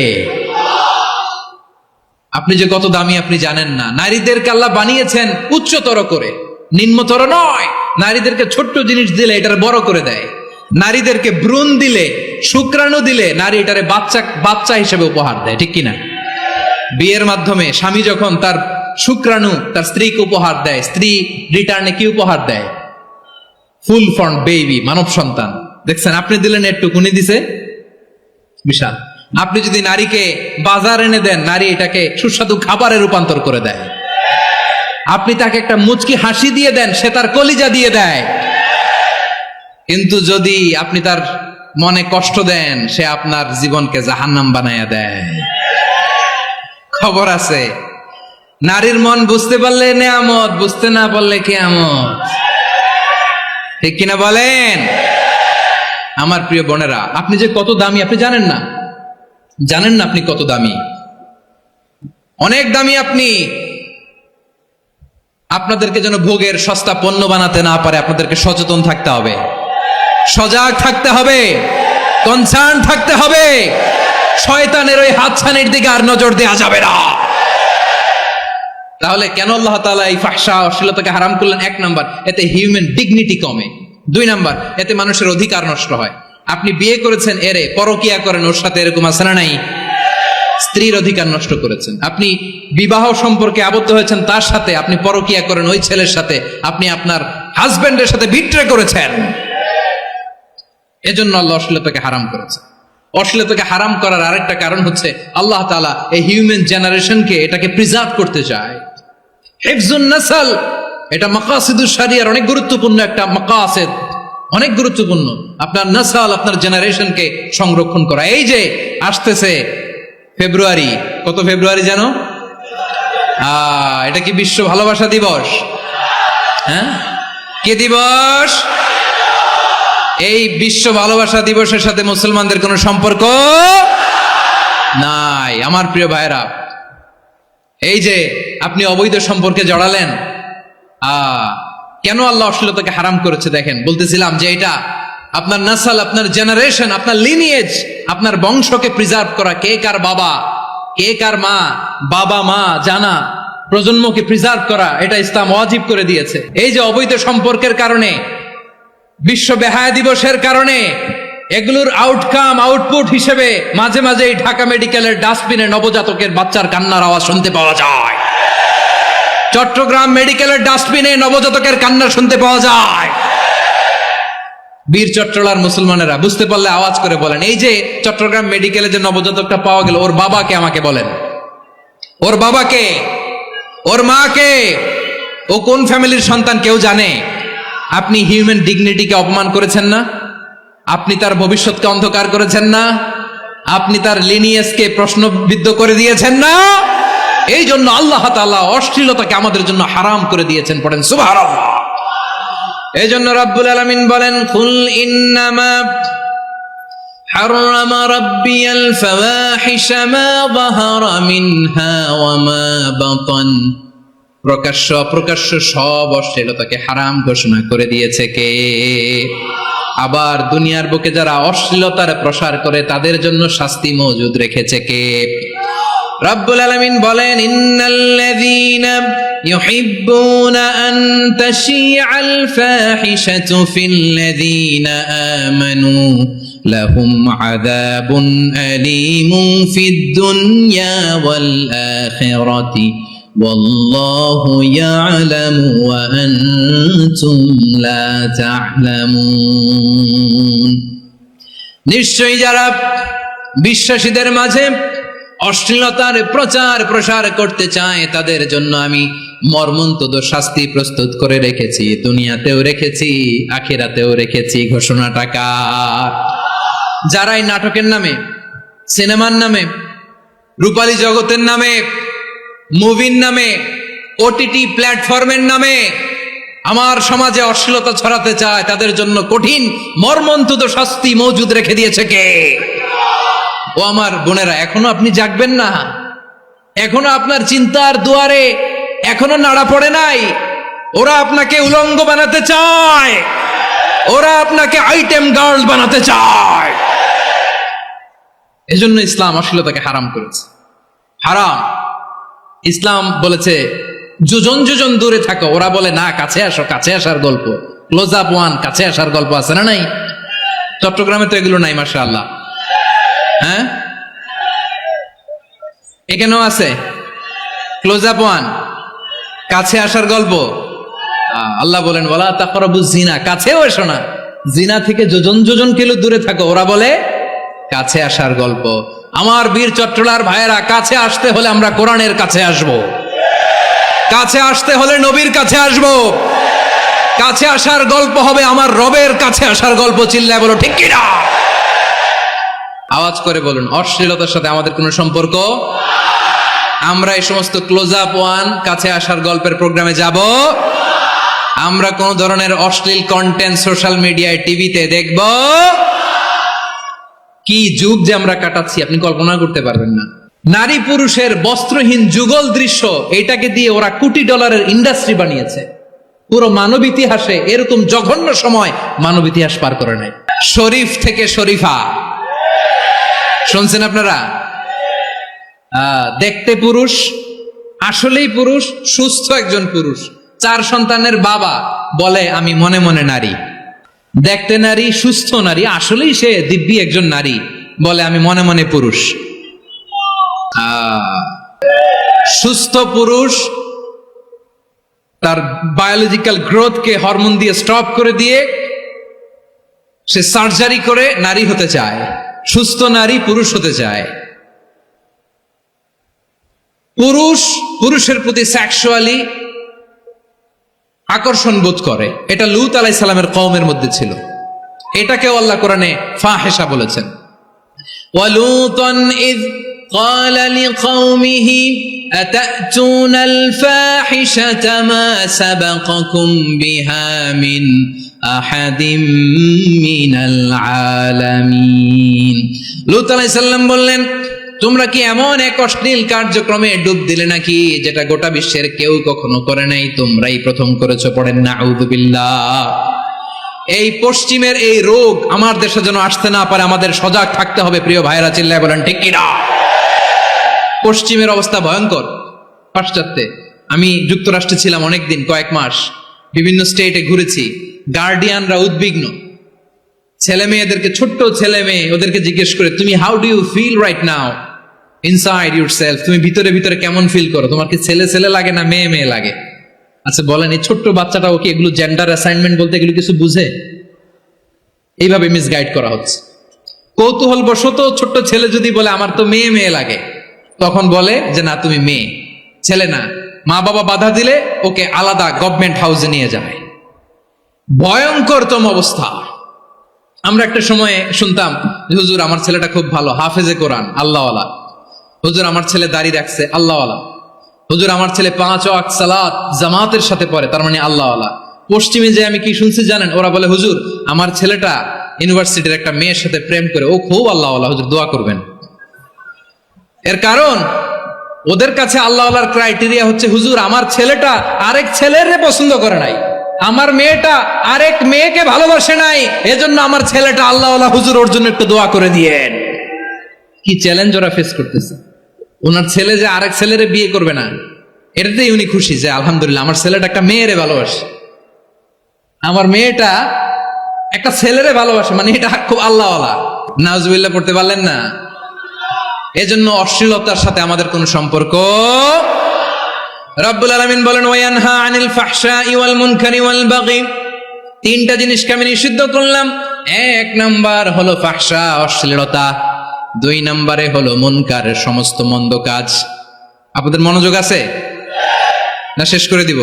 আপনি যে কত দামি আপনি জানেন না। নারীদেরকে আল্লাহ বানিয়েছেন উচ্চতর করে, নিম্নতর নয়। নারীদেরকে ছোট্ট জিনিস দিলে এটার বড় করে দেয়। নারীদেরকে ভ্রূণ দিলে, শুক্রাণু দিলে নারী এটারে বাচ্চা হিসেবে উপহার দেয়, ঠিক কিনা? বিয়ের মাধ্যমে স্বামী যখন তার শুক্রাণু তার স্ত্রীকে উপহার দেয়, স্ত্রী রিটার্নে কি উপহার দেয়? ফুল ফর্ম বেবি, মানব সন্তান। দেখছেন, আপনি দিলেন একটু, উনি দিছে বিশাল। আপনি যদি নারীকে বাজার এনে দেন, নারী এটাকে সুস্বাদু খাবারে রূপান্তর করে দেয়। আপনি তাকে একটা মুচকি হাসি দিয়ে দেন, সে তার কলিজা দিয়ে দেয়। কিন্তু যদি আপনি তার মনে কষ্ট দেন, সে আপনার জীবনকে জাহান্নাম বানায়া দেয়। খবর আছে, নারীর মন বুঝতে পারলে নেয়ামত, বুঝতে না পারলে কিয়ামত, ঠিক কিনা বলেন? আমার প্রিয় বোনেরা, আপনি যে কত দামি আপনি জানেন না। জানেন না আপনি কত দামি, অনেক দামি আপনি। আপনাদেরকে যেন ভোগের সস্তা পণ্য বানাতে না পারে, আপনাদেরকে সচেতন থাকতে হবে, সজাগ থাকতে হবে, কনসার্ন থাকতে হবে। শয়তানের ওই হাতছানির দিকে আর নজর দেওয়া যাবে না। তাহলে কেন আল্লাহ তাআলা এই ফাহশা, অশ্লীলতাকে হারাম করলেন? 1 নাম্বার, এতে হিউম্যান ডিগনিটি কমে। 2 নাম্বার, এতে মানুষের অধিকার নষ্ট হয়। আপনি বিয়ে করেছেন, এরে পরকিয়া করেন, ওর সাথে এরকম আছে না নাই? স্ত্রীর অধিকার নষ্ট করেছেন। আপনি বিবাহ সম্পর্কে আবদ্ধ হয়েছেন তার সাথে, আপনি পরকিয়া করেন ওই ছেলের সাথে, আপনি আপনার হাজবেন্ডের সাথে বিট্রে করেছেন। এজন্য আল্লাহ অশ্লীলতাকে হারাম করেছে। অশ্লীলতাকে হারাম করার আরেকটা কারণ হচ্ছে আল্লাহ তাআলা এই হিউম্যান জেনারেশনকে এটাকে প্রিজার্ভ করতে চায়। হিফজুন নাসল, এটা মাকাসিদুশ শরিয়ার অনেক গুরুত্বপূর্ণ একটা মাকাসিদ, অনেক গুরুত্বপূর্ণ। আপনার নাসল, আপনার জেনারেশনকে সংরক্ষণ করা। এই যে আসতেছে ফেব্রুয়ারি, কত ফেব্রুয়ারি জানো? এটা কি বিশ্ব ভালোবাসা দিবস? হ্যাঁ, কি দিবস? এই বিশ্ব ভালোবাসা দিবসের সাথে মুসলমানদের কোনো সম্পর্ক নাই। আমার প্রিয় ভাইরা, এই যে আপনি অবৈধ সম্পর্কে জড়ালেন, কেন আল্লাহ অশ্লীলতাকে হারাম করেছে দেখেন। বলতেছিলাম যে এটা আপনার নাসল, আপনার জেনারেশন, আপনার লিনিয়েজ, আপনার বংশকে প্রিজার্ভ করা। কে কার বাবা, কে কার মা, বাবা মা জানা, প্রজন্মকে প্রিজার্ভ করা, এটা ইসলাম ওয়াজিব করে দিয়েছে। এই যে অবৈধ সম্পর্কের কারণে, বিশ্ব বেহায়া দিবসের কারণে, এগুলোর আউটপুট হিসেবে মাঝে মাঝে এই ঢাকা মেডিকেলের ডাস্টবিনে নবজাতকের বাচ্চার কান্নার আওয়াজ শুনতে পাওয়া যায়। চট্টগ্রাম মেডিকেলের ডাস্টবিনে নবজাতকের কান্না শুনতে পাওয়া যায়। বীর চট্টলার মুসলমানেরা বুঝতে পারলে আওয়াজ করে বলেন। এই যে চট্টগ্রাম মেডিকেলে যে নবজাতকটা পাওয়া গেল, ওর বাবাকে আমাকে বলেন, ওর বাবাকে, ওর মাকে, ও কোন ফ্যামিলির সন্তান কেউ জানে? আপনি হিউম্যান ডিগনিটিকে অপমান করেছেন না? আপনি তার ভবিষ্যৎকে অন্ধকার করেছেন না? আপনি তার লিনিয়েজকে প্রশ্নবিদ্ধ করে দিয়েছেন না? এই জন্য আল্লাহ তাআলা অশ্লীলতাকে আমাদের জন্য হারাম করে দিয়েছেন। পড়েন সুবহানাল্লাহ। এই জন্য রাব্বুল আলামিন বলেন, কুল ইন্নামা হারামা রাব্বিয়াল ফাওয়াহিশা মা যাহারা মিনহা ওয়া মা বাতান, প্রকাশ্য অপ্রকাশ্য সব অশ্লীলতাকে হারাম ঘোষণা করে দিয়েছে কে? আবার দুনিয়ার বুকে যারা অশ্লীলতার প্রসার করে তাদের জন্য শাস্তি মজুদ রেখেছে কে? রব্বুল আলামিন বলেন, ইন্নাল্লাযীনা ইউহিব্বুনা আন তাশিআল ফাহিশাতু ফিল্লাযীনা আমানু লাহুম আযাবুন আলীমুন ফিদ দুনিয়া ওয়াল আখিরাতি ওয়াল্লাহু ইয়ালামু ওয়া আনতুম লা তা'লামুন। নিশ্চয়ই যারা বিশ্বাসীদের মাঝে অশ্লীলতার প্রচার প্রসার করতে চায় তাদের জন্য আমি মর্মন্তুদ শাস্তি প্রস্তুত করে রেখেছি, দুনিয়াতেও রেখেছি, আখিরাতেও রেখেছি। ঘোষণাটা কার? যারাই নাটকের নামে, সিনেমার নামে, রূপালী জগতের নামে, মুভির নামে, ওটিটি প্ল্যাটফর্মের নামে আমার সমাজে অশ্লীলতা ছড়াতে চায় তাদের জন্য কঠিন মর্মন্তুদ শাস্তি মজুদ রেখে দিয়েছে কে? ও আমার বোনেরা, এখনো আপনি জাগবেন না? এখনো আপনার চিন্তার দুয়ারে এখনো নাড়া পড়ে নাই? ওরা আপনাকে উলঙ্গ বানাতে চায়, ওরা আপনাকে আইটেম গার্ল বানাতে চায়। এজন্য ইসলাম অশ্লীলতাকে হারাম করেছে। হারাম। ইসলাম বলেছে যোজন যোজন দূরে থাকো, ওরা বলে না কাছে আসো, কাছে আসার গল্প, ক্লোজ আপ ওয়ান, কাছে আসার গল্প আছে না নাই? চট্টগ্রামে তো এগুলো নাই মাশাআল্লাহ। হ্যাঁ, এখানেও আছে ক্লোজ আপ ওয়ান, কাছে আসার গল্প। আল্লাহ বলেন ওয়ালা তাকরাবুজ জিনা, কাছেও এসো না, জিনা থেকে যোজন যোজন কিলো দূরে থাকো, ওরা বলে কাছে আসার গল্প। আমার বীর চট্টলার ভাইয়েরা, কাছে আসতে হলে আমরা কোরআনের কাছে আসব, কাছে আসতে হলে নবীর কাছে আসব, কাছে আসার গল্প হবে আমার রবের কাছে আসার গল্প। চিল্লায় বলো ঠিক কিনা? আওয়াজ করে বলুন, অশ্লীলতার সাথে আমাদের কোনো সম্পর্ক? আমরা এই সমস্ত ক্লোজ আপ ওয়ান, কাছে আসার গল্পের প্রোগ্রামে যাব? আমরা কোন ধরনের অশ্লীল কন্টেন্ট সোশ্যাল মিডিয়ায়, টিভিতে দেখব? কি যুগ যে আমরা কাটাচ্ছি আপনি কল্পনা করতে পারবেন না। নারী পুরুষের বস্ত্রহীন যুগল দৃশ্য, এটাকে দিয়ে ওরা কোটি ডলারের ইন্ডাস্ট্রি বানিয়েছে। পুরো মানব ইতিহাসে এরকম জঘন্য সময় মানব ইতিহাস পার করে নাই। শরীফ থেকে শরীফা শুনছেন আপনারা? দেখতে পুরুষ, আসলেই পুরুষ, সুস্থ একজন পুরুষ, 4 সন্তানের বাবা, বলে আমি মনে মনে নারী। দেখতে নারী, সুস্থ নারী, আসলেই সে দিব্যি একজন নারী, বলে আমি মনে মনে পুরুষ। সুস্থ পুরুষ তার বায়োলজিক্যাল গ্রোথকে হরমোন দিয়ে স্টপ করে দিয়ে সে সার্জারি করে নারী হতে চায়। সুস্থ নারী পুরুষ হতে চায়। পুরুষ পুরুষের প্রতি সেক্সুয়ালি আকর্ষণ বোধ করে। এটা লূত আলাইহিস সালামের কওমের মধ্যে ছিল। এটাকেও আল্লাহ কোরআনে ফাহিশা বলেছেন। ওয়ালুতান ইয قال لقومه أتأتون الفاحشة ما سبقكم بها من أحد من العالمين। লূত আলাইহিস সালাম বললেন, তোমরা কি এমন এক অশ্লীল কার্যক্রমে ডুব দিলে নাকি যেটা গোটা বিশ্বের কেউ কখনো করে নাই, তোমরাই প্রথম করেছো। পড়েন নাউযুবিল্লাহ। এই পশ্চিমের এই রোগ আমার দেশে যেন আসতে না পারে, আমাদের সজাগ থাকতে হবে। প্রিয় ভাইরা, চিল্লায় বলেন ঠিক কিনা? পশ্চিমের অবস্থা ভয়ঙ্কর। পাশ্চাত্যে আমি যুক্তরাষ্ট্রে ছিলাম অনেকদিন, কয়েক মাস, বিভিন্ন স্টেটে ঘুরেছি। গার্ডিয়ানরা উদ্বিগ্ন, ছেলে মেয়েদেরকে, ছোট্ট ছেলে মেয়ে, ওদেরকে জিজ্ঞেস করে তুমি how do you feel right now inside yourself, তুমি ভিতরে ভিতরে কেমন ফিল করো, তোমার কি ছেলে ছেলে লাগে না মেয়ে মেয়ে লাগে? আচ্ছা বলেন, এই ছোট্ট বাচ্চাটাও কি এগুলো জেন্ডার অ্যাসাইনমেন্ট বলতে এগুলো কিছু বুঝে? এইভাবে মিসগাইড করা হচ্ছে। কৌতূহল বশত ছোট্ট ছেলে যদি বলে আমার তো মেয়ে মেয়ে লাগে, তখন বলে যে না তুমি মেয়ে, ছেলে না। মা বাবা বাধা দিলে ওকে আলাদা গভর্নমেন্ট হাউসে নিয়ে যায়। ভয়ঙ্করতম অবস্থা। আমরা একটা সময়ে শুনতাম যে হুজুর আমার ছেলেটা খুব ভালো, হাফেজে কোরআন, আল্লাহওয়ালা। হুজুর আমার ছেলে দাড়ি রাখছে, আল্লাহওয়ালা। হুজুর আমার ছেলে 5 ওয়াক্ত সালাত জামাতের সাথে পড়ে, তার মানে আল্লাহওয়ালা। পশ্চিমে যে আমি কি শুনছি জানেন? ওরা বলে হুজুর আমার ছেলেটা ইউনিভার্সিটির একটা মেয়ের সাথে প্রেম করে, ও খুব আল্লাহওয়ালা, হুজুর দোয়া করবেন। এর কারণ ওদের কাছে আল্লাহওয়ালার ক্রাইটেরিয়া হচ্ছে হুজুর আমার ছেলেটা আরেক ছেলের পছন্দ করে নাই, আমার মেয়েটা আরেক মেয়েকে ভালোবাসে নাই, এজন্য আমার ছেলেটা আল্লাহওয়ালা, হুজুর ওর জন্য একটু দোয়া করে দিয়েন। কি চ্যালেঞ্জ ওরা ফেস করতেছে। ওনার ছেলে যে আরেক ছেলেরে বিয়ে করবে না, এটাতেই উনি খুশি যে আলহামদুলিল্লাহ আমার ছেলেটা একটা মেয়েরে ভালোবাসে, আমার মেয়েটা একটা ছেলেরে ভালোবাসে, মানে এটা খুব আল্লাহওয়ালা। নাউজুবিল্লাহ পড়তে পারলেন না? এজন্য অশ্লীলতার সাথে আমাদের কোনো সম্পর্ক। রব্বুল আলামিন বলেন ওয়ায়ানহা আনিল ফাহশাই ওয়াল মুনকারি ওয়াল বাগি, 3টা জিনিসকে আমি নিষিদ্ধ করলাম। 1 নাম্বার হলো ফাহশা, অশ্লীলতা। 2 নম্বরে হলো মুনকার, সমস্ত মন্দ কাজ। আপনাদের মনোযোগ আছে না? শেষ করে দিব?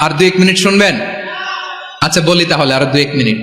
আর 2-1 মিনিট শুনবেন? আচ্ছা বলি তাহলে, আর 2-1 মিনিট।